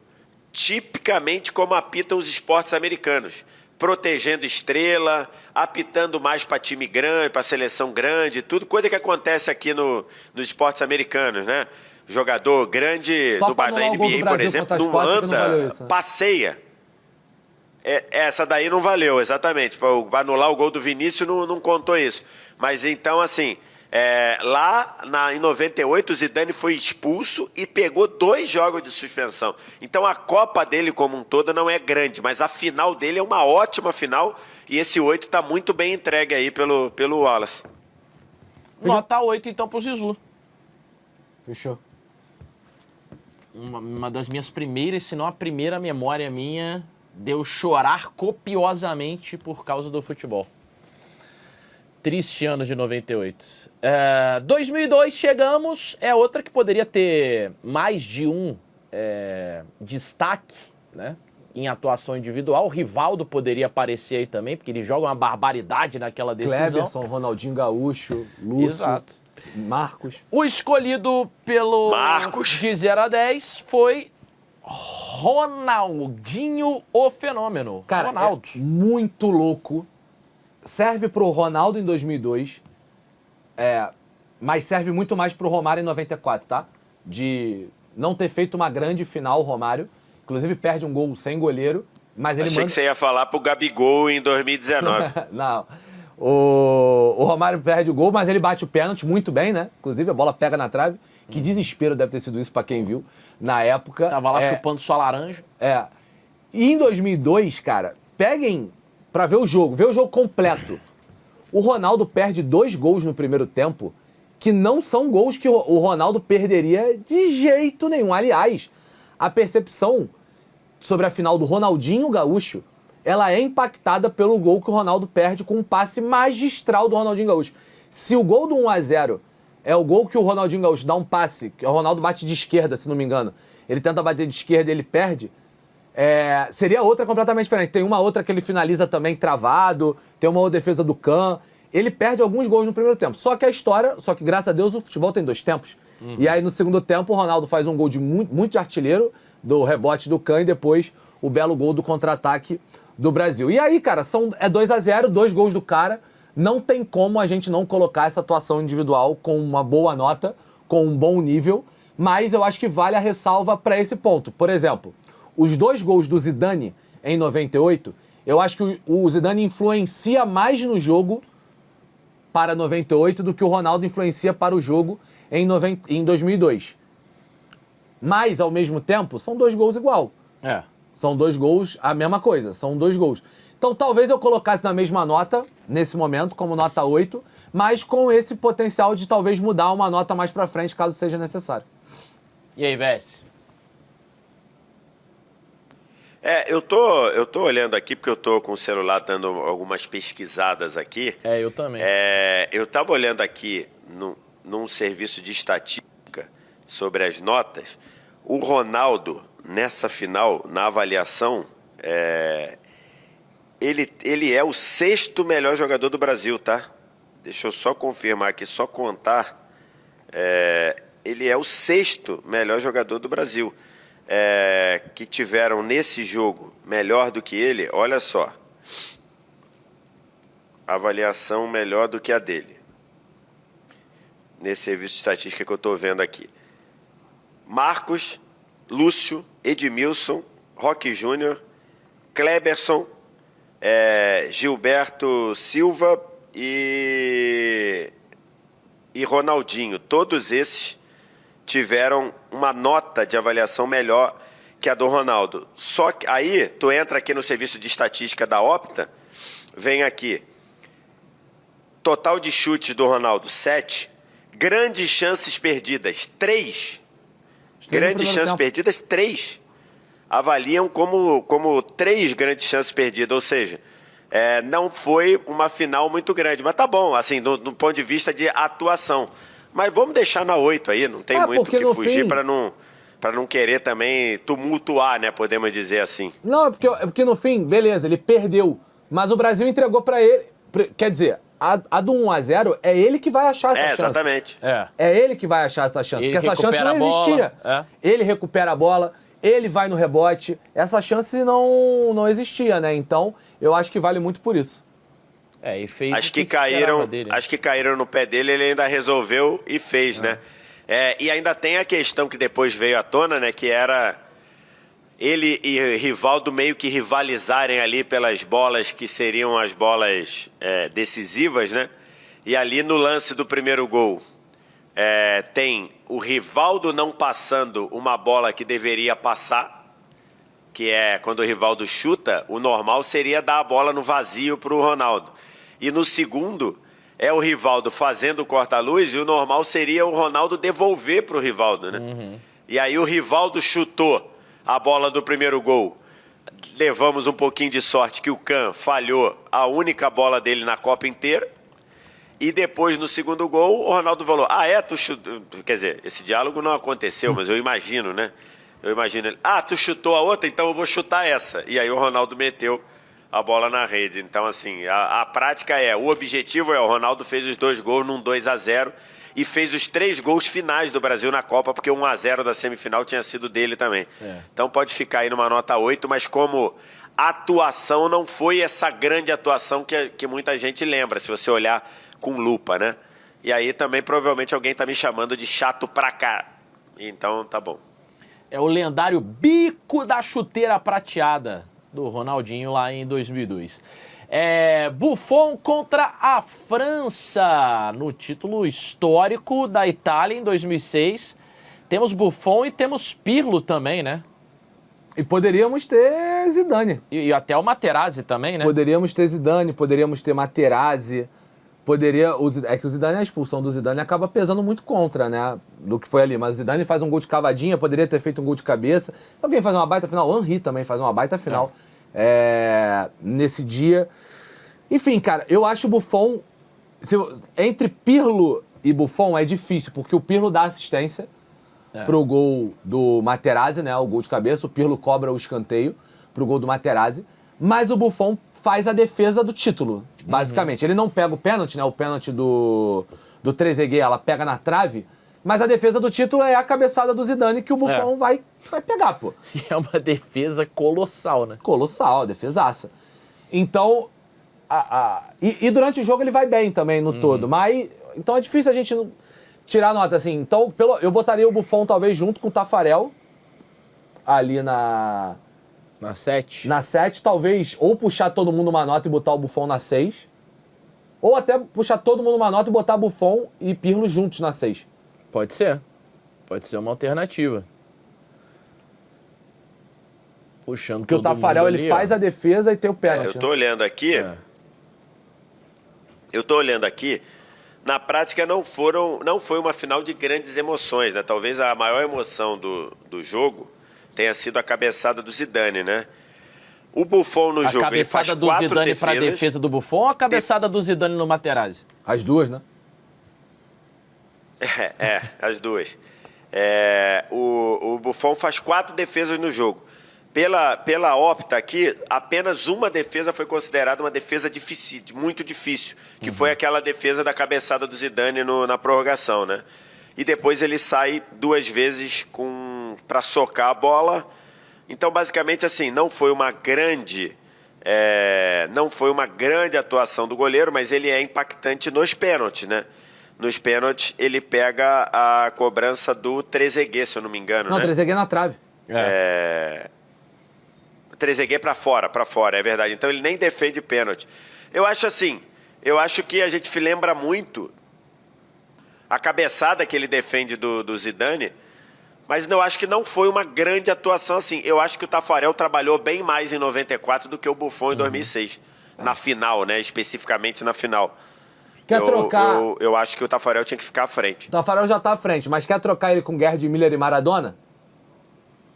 tipicamente como apitam os esportes americanos, protegendo estrela, apitando mais para time grande, para seleção grande, tudo coisa que acontece aqui nos esportes americanos, né? Jogador grande da NBA, por exemplo, não anda, passeia. Essa daí não valeu, exatamente. Para anular o gol do Vinícius não contou isso. Mas então, assim, em 98 o Zidane foi expulso e pegou 2 jogos de suspensão. Então a Copa dele como um todo não é grande, mas a final dele é uma ótima final e esse 8 está muito bem entregue aí pelo Wallace. Nota 8 então pro Zizou. Fechou. Uma das minhas primeiras, se não a primeira memória minha de eu chorar copiosamente por causa do futebol. Triste ano de 98. 2002 chegamos, é outra que poderia ter mais de um destaque, né, em atuação individual. O Rivaldo poderia aparecer aí também, porque ele joga uma barbaridade naquela decisão. Cleberson, Ronaldinho Gaúcho, Lúcio, exato. Marcos. O escolhido pelo de 0 a 10 foi Ronaldinho, o fenômeno. Cara, Ronaldo. Muito louco. Serve pro Ronaldo em 2002, mas serve muito mais pro Romário em 94, tá? De não ter feito uma grande final, o Romário. Inclusive perde um gol sem goleiro, mas ele Achei que você ia falar pro Gabigol em 2019. Não. O Romário perde o gol, mas ele bate o pênalti muito bem, né? Inclusive a bola pega na trave. Que desespero deve ter sido isso pra quem viu na época. Tava lá chupando sua laranja. E em 2002, cara, peguem pra ver o jogo completo. O Ronaldo perde 2 gols no primeiro tempo que não são gols que o Ronaldo perderia de jeito nenhum. Aliás, a percepção sobre a final do Ronaldinho Gaúcho, ela é impactada pelo gol que o Ronaldo perde com um passe magistral do Ronaldinho Gaúcho. Se o gol do 1-0 é o gol que o Ronaldinho Gaúcho dá um passe, que o Ronaldo bate de esquerda, se não me engano, ele tenta bater de esquerda e ele perde, seria outra completamente diferente. Tem uma outra que ele finaliza também travado, tem uma outra defesa do Can. Ele perde alguns gols no primeiro tempo. Só que graças a Deus o futebol tem 2 tempos. E aí no segundo tempo o Ronaldo faz um gol de muito de artilheiro, do rebote do Can, e depois o belo gol do contra-ataque do Brasil. E aí, cara, é 2-0, 2 gols do cara. Não tem como a gente não colocar essa atuação individual com uma boa nota, com um bom nível, mas eu acho que vale a ressalva para esse ponto. Por exemplo, os 2 gols do Zidane em 98, eu acho que o Zidane influencia mais no jogo para 98 do que o Ronaldo influencia para o jogo em 2002. Mas, ao mesmo tempo, são 2 gols igual. São 2 gols, a mesma coisa, são 2 gols. Então, talvez eu colocasse na mesma nota, nesse momento, como nota 8, mas com esse potencial de talvez mudar uma nota mais pra frente, caso seja necessário. E aí, Vess? Eu tô olhando aqui, porque eu tô com o celular dando algumas pesquisadas aqui. Eu também. Eu tava olhando aqui num serviço de estatística sobre as notas. O Ronaldo, nessa final, na avaliação, ele é o 6º melhor jogador do Brasil, tá? Deixa eu só confirmar aqui, só contar. Ele é o 6º melhor jogador do Brasil. Que tiveram nesse jogo melhor do que ele, olha só. Avaliação melhor do que a dele. Nesse serviço de estatística que eu estou vendo aqui. Marcos, Lúcio, Edmilson, Roque Júnior, Kleberson, Gilberto Silva e Ronaldinho. Todos esses tiveram uma nota de avaliação melhor que a do Ronaldo. Só que aí, tu entra aqui no serviço de estatística da Opta, vem aqui. Total de chutes do Ronaldo, 7. Grandes chances perdidas, 3. Grandes chances perdidas, 3. Avaliam como 3 grandes chances perdidas, ou seja, não foi uma final muito grande. Mas tá bom, assim, do ponto de vista de atuação. Mas vamos deixar na 8 aí, não tem muito o que fugir para não querer também tumultuar, né? Podemos dizer assim. Não, é porque no fim, beleza, ele perdeu. Mas o Brasil entregou para ele. Quer dizer, a do 1-0 é ele que vai achar essa chance. Exatamente. É ele que vai achar essa chance. Porque essa chance não existia. Ele recupera a bola, ele vai no rebote. Essa chance não existia, né? Então, eu acho que vale muito por isso. E fez acho que caíram no pé dele, ele ainda resolveu e fez, né? E ainda tem a questão que depois veio à tona, né? Que era ele e Rivaldo meio que rivalizarem ali pelas bolas que seriam as bolas decisivas, né? E ali no lance do primeiro gol, tem o Rivaldo não passando uma bola que deveria passar, que é quando o Rivaldo chuta, o normal seria dar a bola no vazio para o Ronaldo. E no segundo, é o Rivaldo fazendo o corta-luz e o normal seria o Ronaldo devolver para o Rivaldo, né? E aí o Rivaldo chutou a bola do primeiro gol. Levamos um pouquinho de sorte que o Can falhou a única bola dele na Copa inteira. E depois, no segundo gol, o Ronaldo falou, tu chutou... Quer dizer, esse diálogo não aconteceu, mas eu imagino, né? Eu imagino ele, tu chutou a outra, então eu vou chutar essa. E aí o Ronaldo meteu a bola na rede. Então, assim, a prática o objetivo o Ronaldo fez os 2 gols num 2-0 e fez os 3 gols finais do Brasil na Copa, porque o 1-0 da semifinal tinha sido dele também. Então pode ficar aí numa nota 8, mas como atuação não foi essa grande atuação que muita gente lembra, se você olhar com lupa, né? E aí também provavelmente alguém tá me chamando de chato pra cá. Então tá bom. É o lendário bico da chuteira prateada do Ronaldinho lá em 2002. Buffon contra a França no título histórico da Itália em 2006. Temos Buffon e temos Pirlo também, né? E poderíamos ter Zidane. E até o Materazzi também, né? Poderíamos ter Zidane, poderíamos ter Materazzi. poderia... É que o Zidane, a expulsão do Zidane acaba pesando muito contra, né? Do que foi ali. Mas o Zidane faz um gol de cavadinha, poderia ter feito um gol de cabeça. Então quem faz uma baita final? O Henry também faz uma baita final nesse dia. Enfim, cara, eu acho o Buffon... Entre Pirlo e Buffon é difícil, porque o Pirlo dá assistência pro gol do Materazzi, né? O gol de cabeça. O Pirlo cobra o escanteio pro gol do Materazzi. Mas o Buffon faz a defesa do título, basicamente. Ele não pega o pênalti, né? O pênalti do Trezeguet, ela pega na trave. Mas a defesa do título é a cabeçada do Zidane que o Buffon vai pegar, pô. E é uma defesa colossal, né? Colossal, defesaça. Então, e durante o jogo ele vai bem também no todo. Mas, então é difícil a gente tirar nota, assim. Então, eu botaria o Buffon talvez junto com o Tafarel ali na 7? Na 7, talvez, ou puxar todo mundo uma nota e botar o Buffon na 6. Ou até puxar todo mundo uma nota e botar Buffon e Pirlo juntos na 6. Pode ser. Pode ser uma alternativa. Puxando porque o Tafarel, ele faz a defesa e tem o pênalti. Eu tô olhando aqui. Eu tô olhando aqui. Na prática, não foi uma final de grandes emoções, né? Talvez a maior emoção do jogo tenha sido a cabeçada do Zidane, né? O Buffon no jogo, ele faz 4 defesas. A cabeçada do Zidane para a defesa do Buffon ou a cabeçada do Zidane no Materazzi? As duas, né? As duas. O Buffon faz 4 defesas no jogo. Pela Opta aqui, apenas uma defesa foi considerada uma defesa difícil, muito difícil, que foi aquela defesa da cabeçada do Zidane na prorrogação, né? E depois ele sai 2 vezes para socar a bola. Então, basicamente, assim, não foi uma grande atuação do goleiro, mas ele é impactante nos pênaltis, né? Nos pênaltis, ele pega a cobrança do Trezeguet, se eu não me engano, Não, né? Trezeguet na trave. Trezeguet para fora, é verdade. Então ele nem defende pênalti. Eu acho que a gente lembra muito a cabeçada que ele defende do Zidane, mas eu acho que não foi uma grande atuação assim. Eu acho que o Tafarel trabalhou bem mais em 94 do que o Buffon em 2006. Na final, né? Especificamente na final. Quer trocar... Eu acho que o Tafarel tinha que ficar à frente. O Tafarel já tá à frente, mas quer trocar ele com Gerd Müller e Maradona?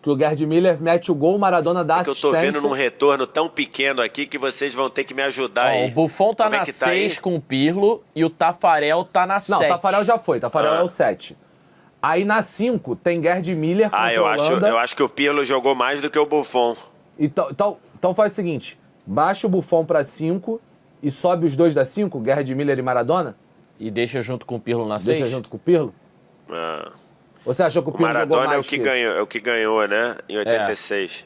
Que o Gerd Müller mete o gol, o Maradona dá assistência. Eu tô vendo num retorno tão pequeno aqui que vocês vão ter que me ajudar aí. O Buffon tá na 6 com o Pirlo e o Tafarel tá na 7. Não, o Tafarel já foi. O Tafarel é o 7. Aí na 5 tem Gerd Müller contra a Holanda. Eu acho que o Pirlo jogou mais do que o Buffon. Então faz o seguinte, baixa o Buffon pra 5 e sobe os 2 da 5, Gerd Müller e Maradona. E deixa junto com o Pirlo na 6? Deixa junto com o Pirlo. Você achou que o Pirlo jogou mais? O Maradona é o que ganhou, né? Em 86.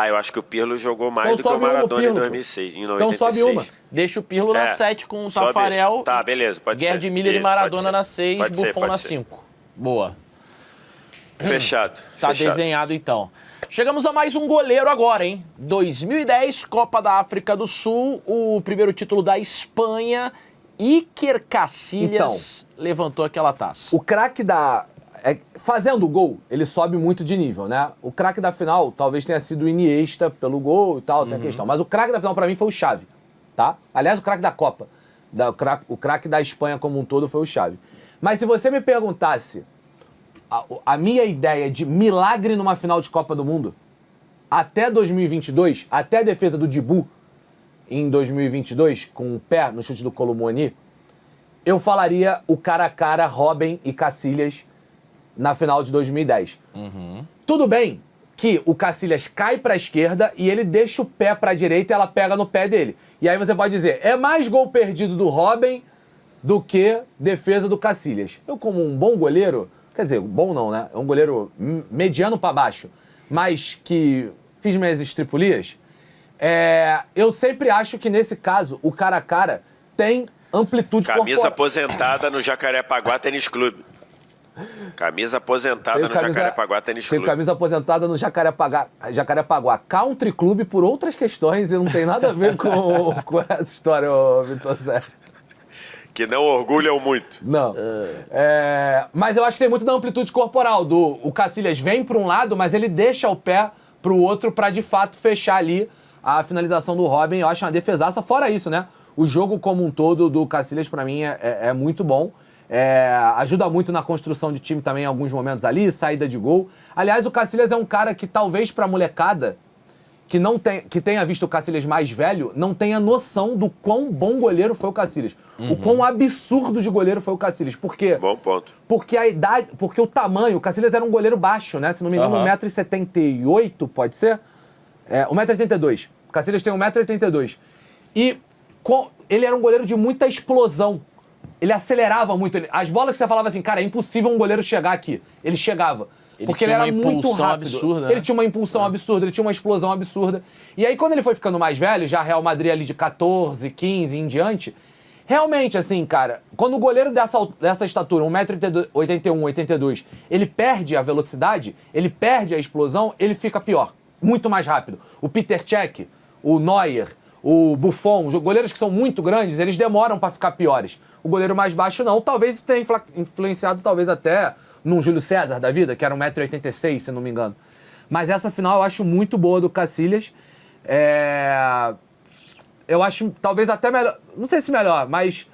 Eu acho que o Pirlo jogou mais do que o Maradona em 2006. Em 96. Então sobe uma. Deixa o Pirlo na 7 com o Tafarel. Tá, beleza, pode ser. Gerd Müller e Maradona na 6, Buffon na 5. Boa. Fechado. Tá desenhado então. Chegamos a mais um goleiro agora, hein? 2010, Copa da África do Sul, o primeiro título da Espanha. Iker Casillas levantou aquela taça. O craque fazendo o gol, ele sobe muito de nível, né? O craque da final talvez tenha sido o Iniesta pelo gol e tal, tem a questão. Mas o craque da final pra mim foi o Xavi, tá? Aliás, o craque da Copa. O craque da Espanha como um todo foi o Xavi. Mas se você me perguntasse a minha ideia de milagre numa final de Copa do Mundo, até 2022, até a defesa do Dibu, em 2022, com o pé no chute do Kolo Muani, eu falaria o cara a cara Robben e Casillas na final de 2010. Tudo bem que o Casillas cai pra esquerda e ele deixa o pé pra direita e ela pega no pé dele. E aí você pode dizer, é mais gol perdido do Robben do que defesa do Casillas. Eu, como um bom goleiro, quer dizer, bom não, né? É um goleiro mediano pra baixo, mas que fiz minhas estripulias, eu sempre acho que nesse caso, o cara a cara tem amplitude corporal. Camisa aposentada no Jacarepaguá Tênis Clube. Camisa aposentada no Jacarepaguá Tênis Clube. Tem camisa aposentada no Jacarepaguá Country Club por outras questões e não tem nada a ver com essa história, Vitor Sérgio. Que não orgulham muito. Não. Mas eu acho que tem muito da amplitude corporal. O Casillas vem para um lado, mas ele deixa o pé para o outro para de fato fechar ali a finalização do Robben. Eu acho uma defesaça. Fora isso, né? o jogo como um todo do Cacilhas, pra mim, é muito bom. Ajuda muito na construção de time também em alguns momentos ali, saída de gol. Aliás, o Cacilhas é um cara que talvez pra molecada, que tenha visto o Cacilhas mais velho, não tenha noção do quão bom goleiro foi o Cacilhas. O quão absurdo de goleiro foi o Cacilhas. Por quê? Bom ponto. Porque a idade, porque o tamanho, o Cacilhas era um goleiro baixo, né? Se não me engano, 1,78m, pode ser? 1,82m. O Cacilhas tem 1,82m. E ele era um goleiro de muita explosão. Ele acelerava muito. As bolas que você falava assim, cara, é impossível um goleiro chegar aqui. Ele chegava. Porque ele era muito rápido. Absurda, né? Ele tinha uma impulsão absurda, ele tinha uma explosão absurda. E aí, quando ele foi ficando mais velho, já Real Madrid ali de 14, 15 em diante, realmente, assim, cara, quando o goleiro dessa estatura, 1,81m, 82, ele perde a velocidade, ele perde a explosão, ele fica pior. Muito mais rápido. O Peter Cech, o Neuer, o Buffon, os goleiros que são muito grandes, eles demoram pra ficar piores. O goleiro mais baixo não. Talvez isso tenha influenciado, talvez até num Júlio César da vida, que era 1,86m, se não me engano. Mas essa final eu acho muito boa do Cacilhas. Eu acho talvez até melhor, não sei se melhor, mas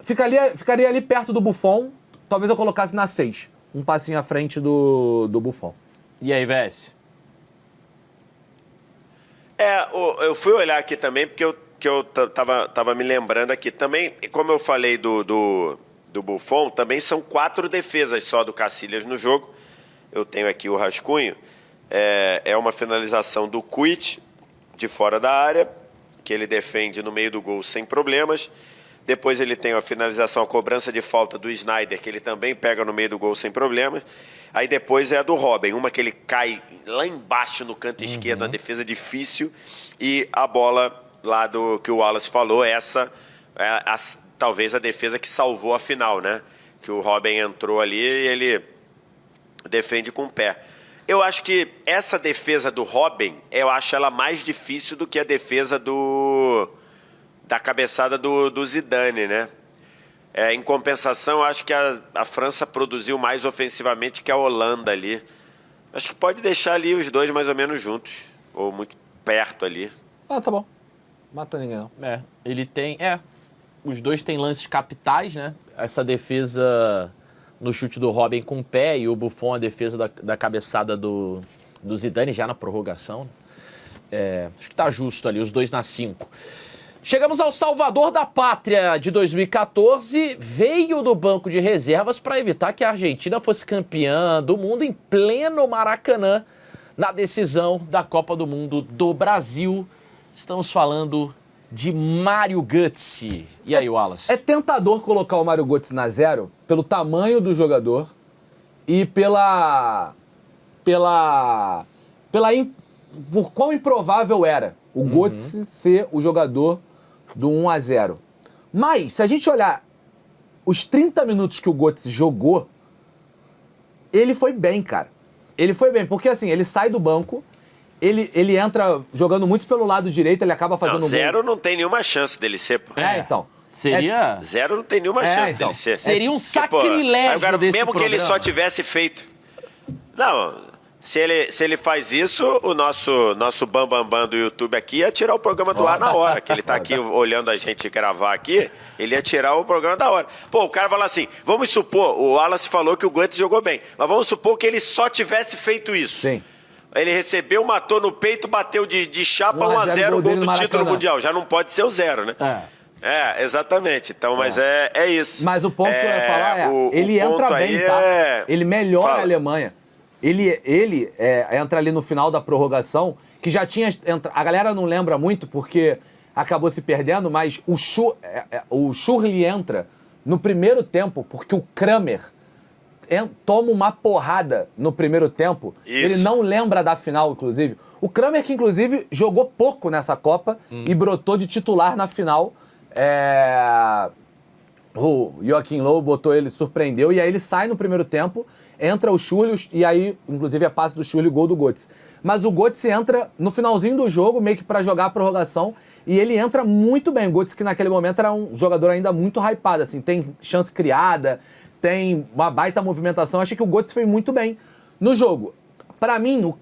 ficaria ali perto do Buffon. Talvez eu colocasse na 6. Um passinho à frente do Buffon. E aí, VS? Eu fui olhar aqui também, porque eu tava me lembrando aqui. Também, como eu falei do Buffon, também são 4 defesas só do Cacilhas no jogo. Eu tenho aqui o rascunho. É uma finalização do Kuit, de fora da área, que ele defende no meio do gol sem problemas. Depois ele tem a finalização, a cobrança de falta do Sneijder, que ele também pega no meio do gol sem problemas. Aí depois é a do Robben, uma que ele cai lá embaixo no canto esquerdo, uma defesa difícil. E a bola lá do que o Wallace falou, essa talvez a defesa que salvou a final, né? Que o Robben entrou ali e ele defende com o pé. Eu acho que essa defesa do Robben, eu acho ela mais difícil do que a defesa da cabeçada do Zidane, né? Em compensação, eu acho que a França produziu mais ofensivamente que a Holanda ali. Acho que pode deixar ali os dois mais ou menos juntos, ou muito perto ali. Tá bom. Mata ninguém não. Ele tem... Os dois têm lances capitais, né? Essa defesa no chute do Robben com o pé e o Buffon a defesa da cabeçada do Zidane já na prorrogação. Acho que tá justo ali, os dois na 5. Chegamos ao Salvador da Pátria de 2014, veio do banco de reservas para evitar que a Argentina fosse campeã do mundo em pleno Maracanã na decisão da Copa do Mundo do Brasil. Estamos falando de Mário Götze. E aí, Wallace? É tentador colocar o Mário Götze na 0 pelo tamanho do jogador e por quão improvável era o Götze ser o jogador do 1-0. Mas, se a gente olhar os 30 minutos que o Götze jogou, ele foi bem, cara. Ele foi bem, porque assim, ele sai do banco, ele entra jogando muito pelo lado direito, ele acaba fazendo não, 0 gol. Não tem nenhuma chance dele ser, pô. Então. Seria... 0 não tem nenhuma chance dele ser. Seria um sacrilégio agora, desse mesmo programa. que ele só tivesse feito... Não... Se ele faz isso, o nosso bambambam do YouTube aqui ia tirar o programa do ar na hora, que ele tá aqui olhando a gente gravar aqui, ele ia tirar o programa da hora. Pô, o cara fala assim, vamos supor, o Wallace falou que o Götze jogou bem, mas vamos supor que ele só tivesse feito isso. Sim. Ele recebeu, matou no peito, bateu de chapa 1-0 o gol do título mundial. Já não pode ser o 0, né? Exatamente. Então, mas é isso. Mas o ponto que eu ia falar ele entra bem, tá? Ele melhora a Alemanha. Ele entra ali no final da prorrogação, que já tinha... A galera não lembra muito porque acabou se perdendo, mas o Schürrle entra no primeiro tempo porque o Kramer toma uma porrada no primeiro tempo. Isso. Ele não lembra da final, inclusive. O Kramer, que inclusive jogou pouco nessa Copa e brotou de titular na final. O Joachim Löw botou ele, surpreendeu, e aí ele sai no primeiro tempo, entra o Schürrle, e aí, inclusive, é passe do Schürrle e gol do Götze. Mas o Götze entra no finalzinho do jogo, meio que pra jogar a prorrogação, e ele entra muito bem. O Götze, que naquele momento era um jogador ainda muito hypado, assim, tem chance criada, tem uma baita movimentação. Achei que o Götze foi muito bem no jogo. Pra mim,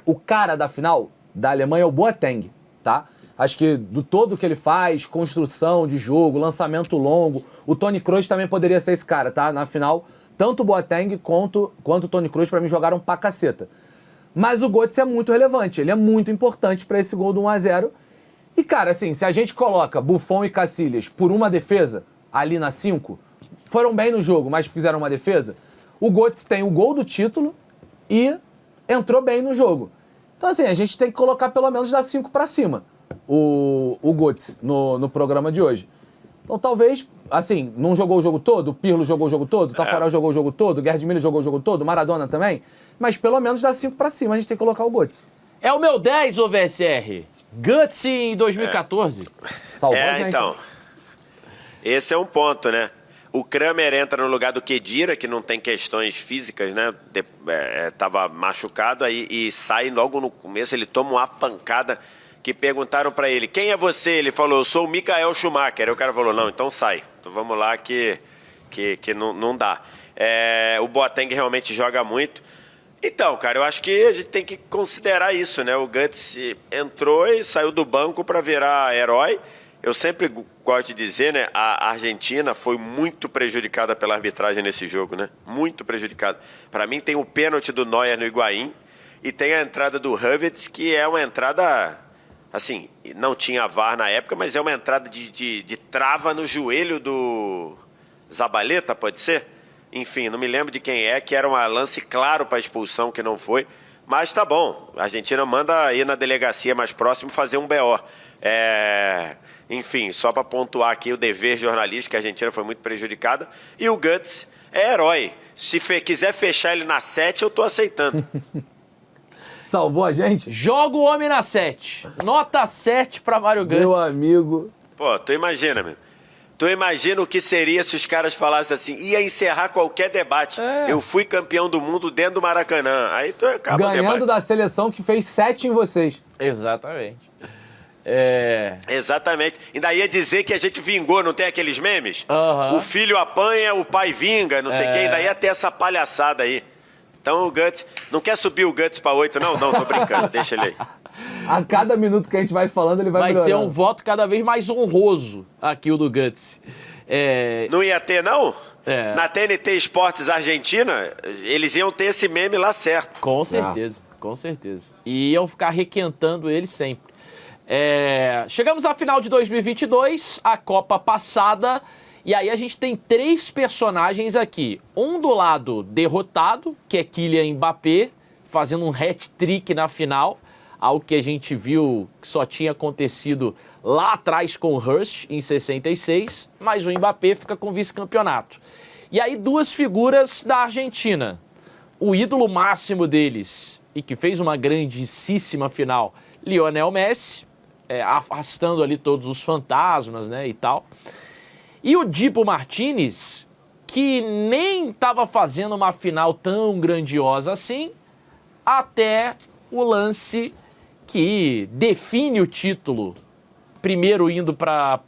o cara da final da Alemanha é o Boateng, tá? Acho que do todo que ele faz, construção de jogo, lançamento longo, o Toni Kroos também poderia ser esse cara, tá? Na final, tanto o Boateng quanto o Toni Kroos, pra mim, jogaram pra caceta. Mas o Götze é muito relevante, ele é muito importante pra esse gol do 1-0. E, cara, assim, se a gente coloca Buffon e Casillas por uma defesa, ali na 5, foram bem no jogo, mas fizeram uma defesa, o Götze tem o gol do título e entrou bem no jogo. Então, assim, a gente tem que colocar pelo menos da 5 pra cima o Götze no programa de hoje. Então, talvez, assim, não jogou o jogo todo, o Pirlo jogou o jogo todo, o Tafarel jogou o jogo todo, o Gerd Müller jogou o jogo todo, o Maradona também, mas pelo menos da 5 pra cima a gente tem que colocar o Götze. É o meu 10, ô VSR. Götze em 2014. Salvou a gente. Então, esse é um ponto, né? O Kramer entra no lugar do Khedira, que não tem questões físicas, né? Tava machucado aí e sai logo no começo, ele toma uma pancada que perguntaram pra ele, quem é você? Ele falou, eu sou o Michael Schumacher. Aí o cara falou, não, então sai. Então vamos lá que não dá. O Boateng realmente joga muito. Então, cara, eu acho que a gente tem que considerar isso, né? O Götze entrou e saiu do banco pra virar herói. Eu sempre gosto de dizer, né? A Argentina foi muito prejudicada pela arbitragem nesse jogo, né? Muito prejudicada. Para mim tem o pênalti do Neuer no Higuaín e tem a entrada do Havertz, que é uma entrada, assim, não tinha VAR na época, mas é uma entrada de trava no joelho do Zabaleta, pode ser? Enfim, não me lembro de quem que era um lance claro para expulsão, que não foi. Mas tá bom, a Argentina manda ir na delegacia mais próximo fazer um BO. Enfim, só para pontuar aqui o dever jornalístico, que a Argentina foi muito prejudicada. E o Götze é herói. Se quiser fechar ele na 7, eu tô aceitando. Salvou a gente? Joga o homem na 7. Nota 7 pra Mário Götze. Meu amigo. Pô, tu imagina, meu. Tu imagina o que seria se os caras falassem assim, ia encerrar qualquer debate. Eu fui campeão do mundo dentro do Maracanã. Aí tu acaba o debate. Ganhando da seleção que fez 7 em vocês. Exatamente. Exatamente. Ainda ia dizer que a gente vingou, não tem aqueles memes? Uhum. O filho apanha, o pai vinga, não sei quem. Ainda ia ter essa palhaçada aí. Então o Götze... Não quer subir o Götze pra 8, não? Não, tô brincando. Deixa ele aí. A cada minuto que a gente vai falando, ele vai melhorando. Vai ser um voto cada vez mais honroso aqui, o do Götze. Não ia ter, não? É. Na TNT Esportes Argentina, eles iam ter esse meme lá certo. Com certeza, com certeza. E iam ficar requentando ele sempre. Chegamos à final de 2022, a Copa passada, e aí a gente tem 3 personagens aqui. Um do lado derrotado, que é Kylian Mbappé, fazendo um hat-trick na final, algo que a gente viu que só tinha acontecido lá atrás com o Hurst, em 66, mas o Mbappé fica com vice-campeonato. E aí 2 figuras da Argentina. O ídolo máximo deles, e que fez uma grandíssima final, Lionel Messi, afastando ali todos os fantasmas, né, e tal. E o Dibu Martínez, que nem estava fazendo uma final tão grandiosa assim, até o lance que define o título, primeiro indo para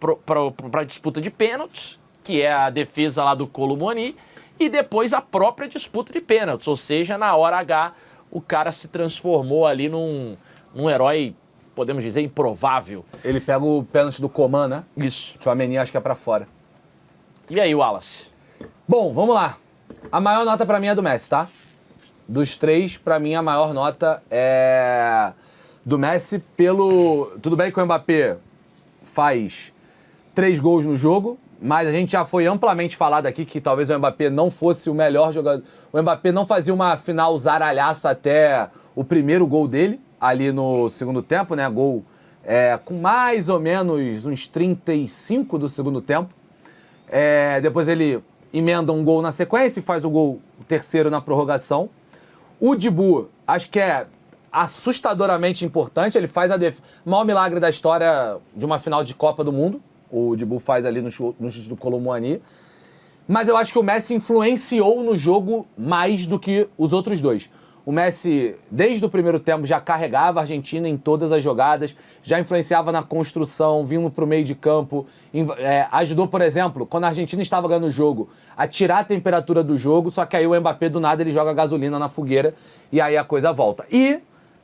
a disputa de pênaltis, que é a defesa lá do Kolo Muani, e depois a própria disputa de pênaltis, ou seja, na hora H, o cara se transformou ali num herói, podemos dizer, improvável. Ele pega o pênalti do Coman, né? Isso. O Tchouaméni acho que é pra fora. E aí, Wallace? Bom, vamos lá. A maior nota pra mim é do Messi, tá? Dos 3, pra mim, a maior nota é do Messi pelo... Tudo bem que o Mbappé faz 3 gols no jogo, mas a gente já foi amplamente falado aqui que talvez o Mbappé não fosse o melhor jogador. O Mbappé não fazia uma final zaralhaça até o primeiro gol dele, ali no segundo tempo, né? Gol com mais ou menos uns 35 do segundo tempo. Depois ele emenda um gol na sequência e faz o terceiro na prorrogação. O Dibu, acho que é assustadoramente importante. Ele faz o maior milagre da história de uma final de Copa do Mundo. O Dibu faz ali no chute do Kolo Muani. Mas eu acho que o Messi influenciou no jogo mais do que os outros 2. O Messi, desde o primeiro tempo, já carregava a Argentina em todas as jogadas, já influenciava na construção, vindo para o meio de campo. Ajudou, por exemplo, quando a Argentina estava ganhando o jogo, a tirar a temperatura do jogo, só que aí o Mbappé, do nada, ele joga gasolina na fogueira e aí a coisa volta. E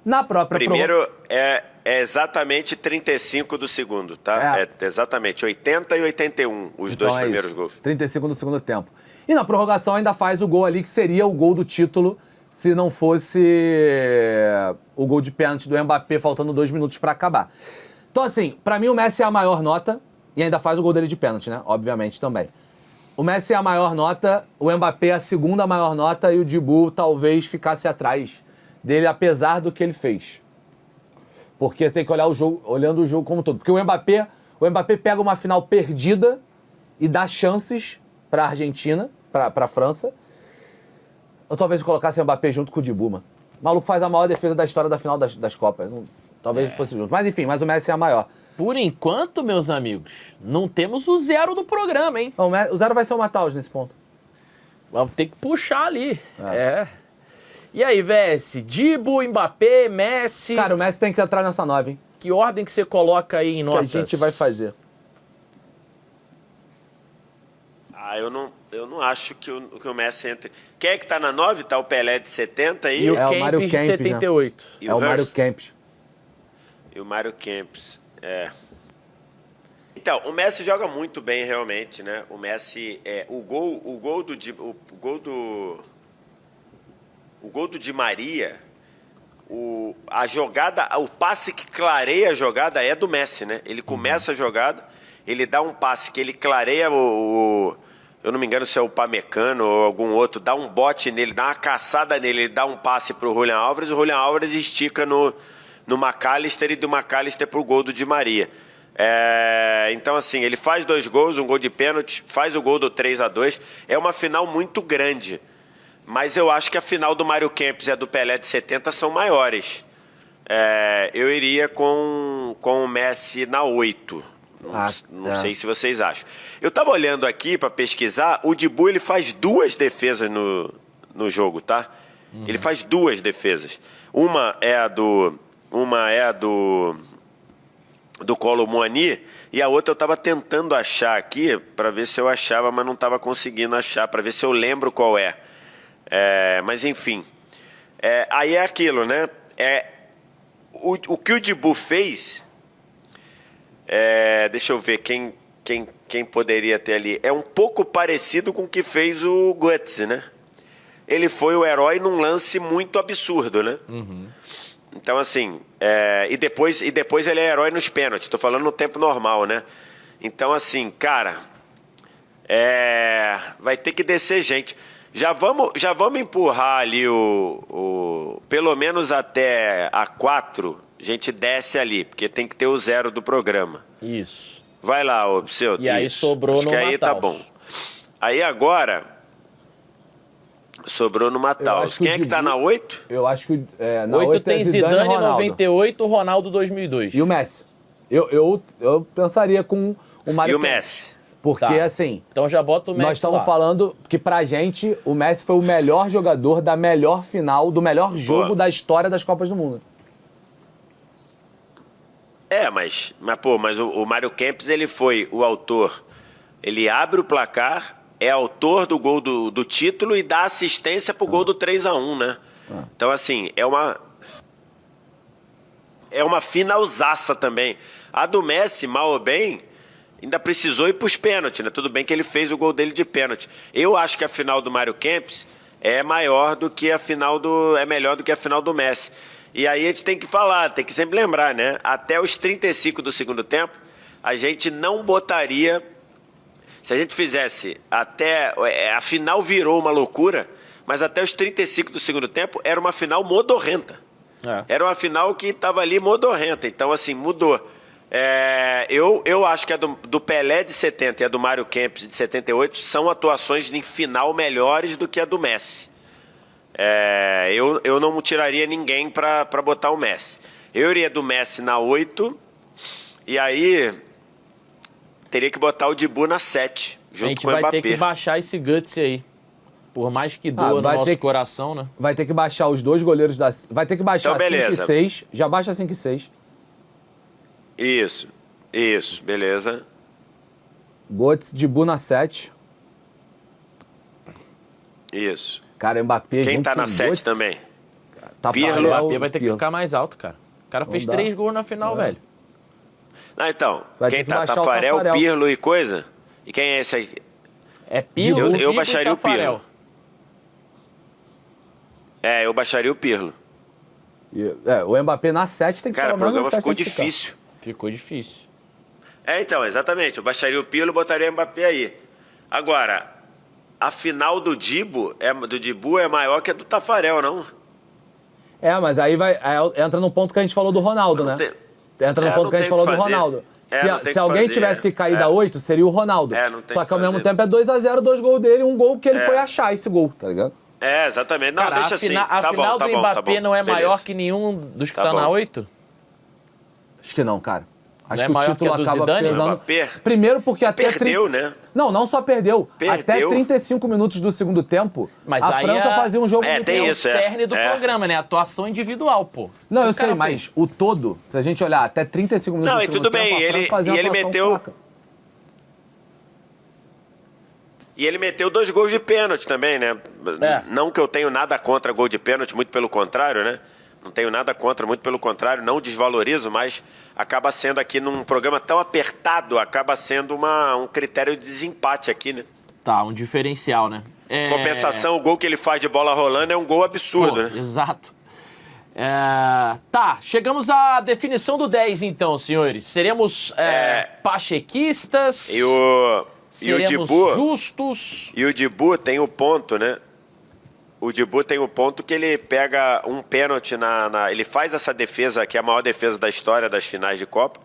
Na própria Primeiro é exatamente 35 do segundo, tá? É exatamente 80 e 81, os então dois primeiros gols. 35 do segundo tempo. E na prorrogação ainda faz o gol ali, que seria o gol do título, se não fosse o gol de pênalti do Mbappé, faltando 2 minutos pra acabar. Então, assim, pra mim o Messi é a maior nota, e ainda faz o gol dele de pênalti, né? Obviamente também. O Messi é a maior nota, o Mbappé é a segunda maior nota e o Dibu talvez ficasse atrás dele, apesar do que ele fez. Porque tem que olhar o jogo, olhando o jogo como um todo. Porque o Mbappé pega uma final perdida e dá chances pra Argentina, pra França. Eu talvez colocasse o Mbappé junto com o Dibu, mano. O maluco faz a maior defesa da história da final das Copas. Talvez fosse junto. Mas enfim, mas o Messi é a maior. Por enquanto, meus amigos, não temos o 0 do programa, hein? O 0 vai ser o Mataus nesse ponto. Vamos ter que puxar ali. E aí, Vessi? Dibu, Mbappé, Messi... Cara, o Messi tem que entrar nessa 9, hein? Que ordem que você coloca aí em notas? Que a gente vai fazer. Eu não acho que o Messi entre... Quem é que tá na 9? Tá o Pelé de 70 e o Mário Kempis de 78. Né? É o Mário Kempis. E o Mário Kempis, Então, o Messi joga muito bem realmente, né? O Messi, o gol do Di Maria, a jogada, o passe que clareia a jogada é do Messi, né? Ele começa a jogada, ele dá um passe que ele clareia eu não me engano se é o Pamecano ou algum outro, dá um bote nele, dá uma caçada nele, ele dá um passe pro Julián Álvares, o Julián Álvares estica no McAllister e do McAllister pro gol do Di Maria. Então, assim, ele faz 2 gols, um gol de pênalti, faz o gol do 3-2. É uma final muito grande. Mas eu acho que a final do Mário Kempis e a do Pelé de 70 são maiores. Eu iria com o Messi na 8. Não sei se vocês acham. Eu tava olhando aqui para pesquisar, o Dibu ele faz 2 defesas no jogo, tá? Ele faz 2 defesas. Uma é a do Kolo Muani e a outra eu tava tentando achar aqui para ver se eu achava, mas não tava conseguindo achar, para ver se eu lembro qual é. Mas enfim, aí é aquilo, né? O que o Dibu fez, deixa eu ver quem poderia ter ali. É um pouco parecido com o que fez o Götze, né? Ele foi o herói num lance muito absurdo, né? Então, assim, e depois ele é herói nos pênaltis. Tô falando no tempo normal, né? Então, assim, cara, vai ter que descer gente. Já vamos empurrar ali pelo menos até a 4, a gente desce ali, porque tem que ter o 0 do programa. Isso. Vai lá, ô Pseudo. E aí sobrou Acho no que aí Mataus. tá bom. Aí agora, sobrou no Mataus. Quem é que tá na 8? Eu acho que na 8 tem Zidane e 98, Ronaldo 2002. E o Messi. Eu pensaria com o Mário E o Kempis. Messi. Porque, assim, Então já bota o Messi nós estamos lá. falando que, pra gente, o Messi foi o melhor jogador da melhor final, do melhor jogo da história das Copas do Mundo. Mas o Mário Kempis, ele foi o autor. Ele abre o placar, é autor do gol do título e dá assistência pro gol do 3-1, né? Então, assim, é uma finalzaça também. A do Messi, mal ou bem, ainda precisou ir pros pênaltis, né? Tudo bem que ele fez o gol dele de pênalti. Eu acho que a final do Mário Kempis é melhor do que a final do Messi. E aí a gente tem que falar, tem que sempre lembrar, né? Até os 35 do segundo tempo, a gente não botaria... Se a gente fizesse até... A final virou uma loucura, mas até os 35 do segundo tempo era uma final modorrenta. Era uma final que estava ali modorrenta. Então, assim, mudou. Eu acho que a do Pelé de 70 e a do Mário Kempis de 78 são atuações em final melhores do que a do Messi. Eu não tiraria ninguém para botar o Messi. Eu iria do Messi na 8 e aí teria que botar o Dibu na 7, junto com o Mbappé. A gente vai ter que baixar esse Götze aí. Por mais que doa no nosso coração, né? Vai ter que baixar os 2 goleiros da... Vai ter que baixar então, 5 e 6. Já baixa 5 e 6. Isso, beleza. Götze, Dibu na 7. Isso. Cara, Mbappé Quem junto tá com na 7 Götze, também? Pirlo. O Mbappé vai ter que ficar mais alto, cara. O cara fez 3 gols na final, velho. Ah, então, Vai quem ter que tá? baixar o Tafarel, Tafarel. Pirlo e coisa? E quem é esse aí? É Pirlo, Eu Figo baixaria e o Pirlo. Eu baixaria o Pirlo. O Mbappé na 7 tem que Cara, o pelo menos programa na 7 ficou tem que ficar. difícil. Ficou difícil. Então, exatamente. Eu baixaria o Pirlo e botaria o Mbappé aí. Agora, a final do Dibu é maior que a do Tafarel, não? Mas aí entra no ponto que a gente falou do Ronaldo, né? Entra no ponto que a gente falou do Ronaldo. Se alguém tivesse que cair da 8, seria o Ronaldo. Só que ao mesmo tempo é 2-0, 2 gols dele, um gol que ele foi achar esse gol, tá ligado? Exatamente. Não, Cara, deixa assim. A final do Mbappé não é maior que nenhum dos que tá na 8? Acho que não, cara. Acho Não que é maior o título que a do acaba Zidane? pesando. Mbappé Primeiro porque até... perdeu, né? Não só perdeu. Até Perdeu. 35 minutos do segundo tempo, Mas a aí França fazia um jogo muito tem bom. isso. o cerne do programa, né? Atuação individual, pô. Não, eu O cara sei, mas o todo, se a gente olhar até 35 minutos Não, do e segundo tudo tempo, bem, a França fazia uma ele atuação meteu- fraca. E ele meteu 2 gols de pênalti também, né? Não que eu tenho nada contra gol de pênalti, muito pelo contrário, né? Não tenho nada contra, muito pelo contrário, não desvalorizo, mas acaba sendo aqui num programa tão apertado, acaba sendo um critério de desempate aqui, né? Tá, um diferencial, né? Compensação, o gol que ele faz de bola rolando é um gol absurdo, né? Exato. Tá, chegamos à definição do 10, então, senhores. Seremos pachequistas? E o seremos Dibu, justos? E o Dibu tem o ponto, né? O Dibu tem o ponto que ele pega um pênalti ele faz essa defesa, que é a maior defesa da história das finais de Copa,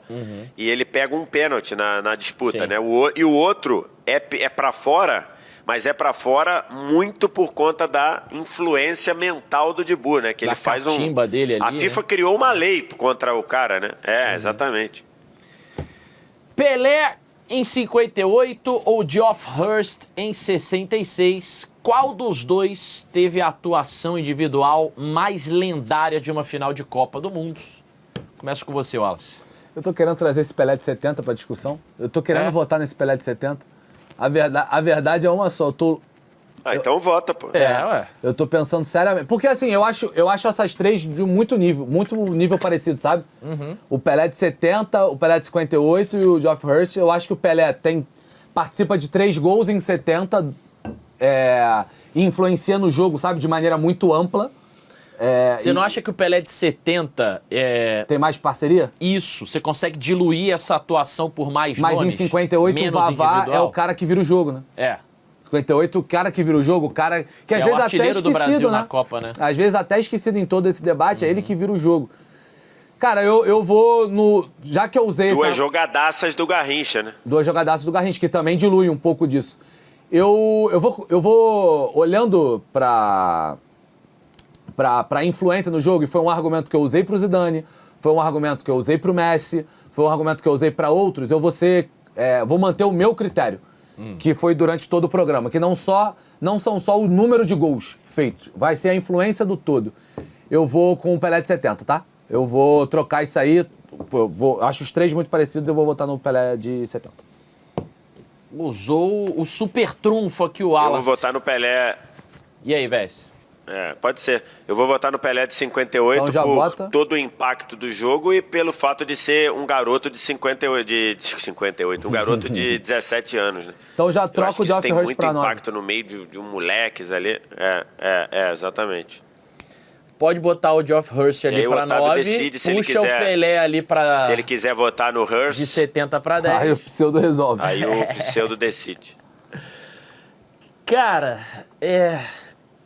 e ele pega um pênalti na disputa, Sim. né? E o outro é para fora, mas é para fora muito por conta da influência mental do Dibu, né? Que Da ele faz catimba dele ali, A FIFA criou uma lei contra o cara, né? Exatamente. Pelé em 58 ou Geoff Hurst em 66? Qual dos dois teve a atuação individual mais lendária de uma final de Copa do Mundo? Começo com você, Wallace. Eu tô querendo trazer esse Pelé de 70 pra discussão. Eu tô querendo votar nesse Pelé de 70. A verdade é uma só. Então vota, pô. Ué. Eu tô pensando seriamente. Porque assim, eu acho essas três de muito nível parecido, sabe? O Pelé de 70, o Pelé de 58 e o Geoff Hurst. Eu acho que o Pelé participa de 3 gols em 70 e influencia no jogo, sabe? De maneira muito ampla. Você não acha que o Pelé de 70 tem mais parceria? Isso, você consegue diluir essa atuação por mais Mas nomes? em 58 o menos Vavá individual? é o cara que vira o jogo, né? 58, o cara que vira o jogo, o cara que às É vezes o até artilheiro esquecido, do Brasil né? na Copa, né? Às vezes até esquecido em todo esse debate, é ele que vira o jogo. Cara, eu vou no... Já que eu usei... Duas jogadaças do Garrincha, né? 2 jogadaças do Garrincha, que também dilui um pouco disso. Eu vou olhando pra influência no jogo, e foi um argumento que eu usei pro Zidane, foi um argumento que eu usei pro Messi, foi um argumento que eu usei pra outros, eu vou manter o meu critério, que foi durante todo o programa, que não são só o número de gols feitos, vai ser a influência do todo. Eu vou com o Pelé de 70, tá? Eu vou trocar isso aí, acho os 3 muito parecidos, eu vou votar no Pelé de 70. Usou o super trunfo aqui, o Wallace. Eu vou votar no Pelé. E aí, Vess? Pode ser. Eu vou votar no Pelé de 58 então já por bota. todo o impacto do jogo e pelo fato de ser um garoto de 58, um garoto de 17 anos, né? Então já Eu acho troca que o isso Geoff tem Hurst muito pra 9. impacto no meio de um moleques ali. Exatamente. Pode botar o Geoff Hurst ali E aí o pra Otávio 9, decide se ele puxa quiser. o Pelé ali pra... Se ele quiser votar no Hurst, de 70 pra 10. Aí o pseudo resolve. aí o pseudo decide. Cara, é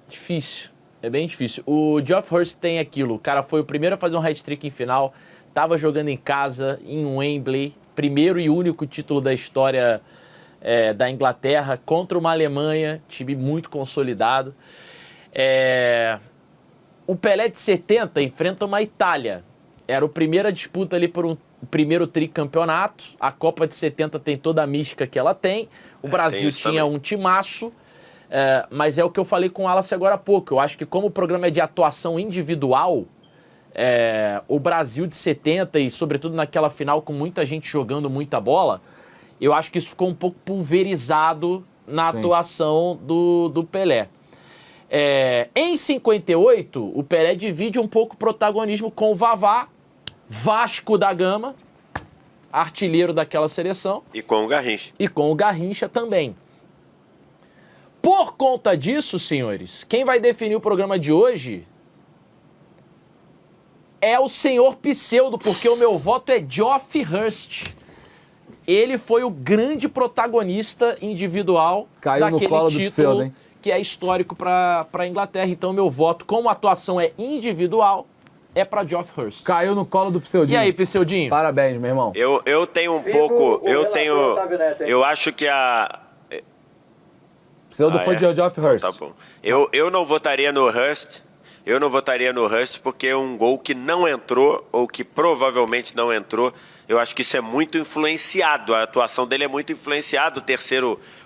difícil. É bem difícil. O Geoff Hurst tem aquilo. O cara foi o primeiro a fazer um hat-trick em final. Tava jogando em casa, em Wembley. Primeiro e único título da história da Inglaterra contra uma Alemanha. Time muito consolidado. O Pelé de 70 enfrenta uma Itália. Era a primeira disputa ali por um primeiro tricampeonato. A Copa de 70 tem toda a mística que ela tem. O Brasil tinha um timaço. Mas é o que eu falei com o Wallace agora há pouco. Eu acho que como o programa é de atuação individual, o Brasil de 70 e sobretudo naquela final com muita gente jogando muita bola, eu acho que isso ficou um pouco pulverizado na atuação do Pelé. Em 58, o Pelé divide um pouco o protagonismo com o Vavá, Vasco da Gama, artilheiro daquela seleção. E com o Garrincha. E com o Garrincha também. Por conta disso, senhores, quem vai definir o programa de hoje é o senhor Pseudo, porque o meu voto é Geoff Hurst. Ele foi o grande protagonista individual daquele no colo título do Pseudo, hein? Que é histórico para a Inglaterra. Então, meu voto, como a atuação é individual, é para Geoff Hurst. Caiu no colo do Pseudinho. E aí, Pseudinho? Parabéns, meu irmão. Eu tenho um pouco... Eu acho que a... Pseudo foi de Geoff Hurst. Tá bom. Eu não votaria no Hurst. Eu não votaria no Hurst porque é um gol que não entrou, ou que provavelmente não entrou. Eu acho que isso é muito influenciado. A atuação dele é muito influenciada.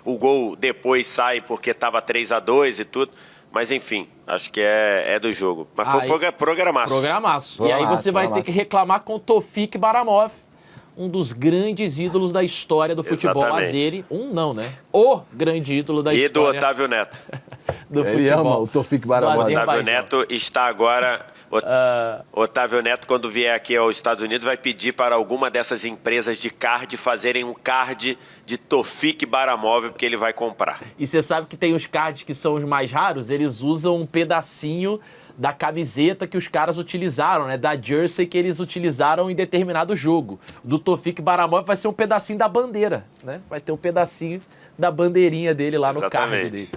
O gol depois sai porque estava 3-2 e tudo. Mas enfim, acho que é do jogo. Mas foi programaço. Programaço. E aí você vai ter que reclamar com o Tofik Baramov, um dos grandes ídolos da história do futebol azeri. Não, né? O grande ídolo da história. E do Otávio Neto. do Ele futebol. ama o Tofik Baramov. O Otávio Neto está agora... Otávio Neto, quando vier aqui aos Estados Unidos, vai pedir para alguma dessas empresas de card fazerem um card de Tofik Baramov, porque ele vai comprar. E você sabe que tem os cards que são os mais raros, eles usam um pedacinho da camiseta que os caras utilizaram, né? Da jersey que eles utilizaram em determinado jogo. Do Tofik Baramov vai ser um pedacinho da bandeira, né? Vai ter um pedacinho da bandeirinha dele lá no card dele.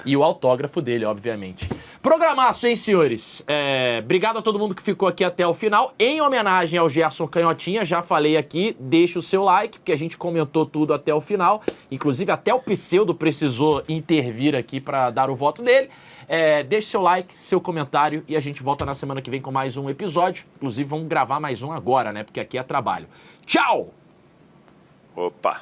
E o autógrafo dele, obviamente. Programaço, hein, senhores? Obrigado a todo mundo que ficou aqui até o final. Em homenagem ao Gerson Canhotinha, já falei aqui, deixa o seu like, porque a gente comentou tudo até o final. Inclusive, até o Pseudo precisou intervir aqui para dar o voto dele. Deixe seu like, seu comentário e a gente volta na semana que vem com mais um episódio. Inclusive, vamos gravar mais um agora, né? Porque aqui é trabalho. Tchau! Opa!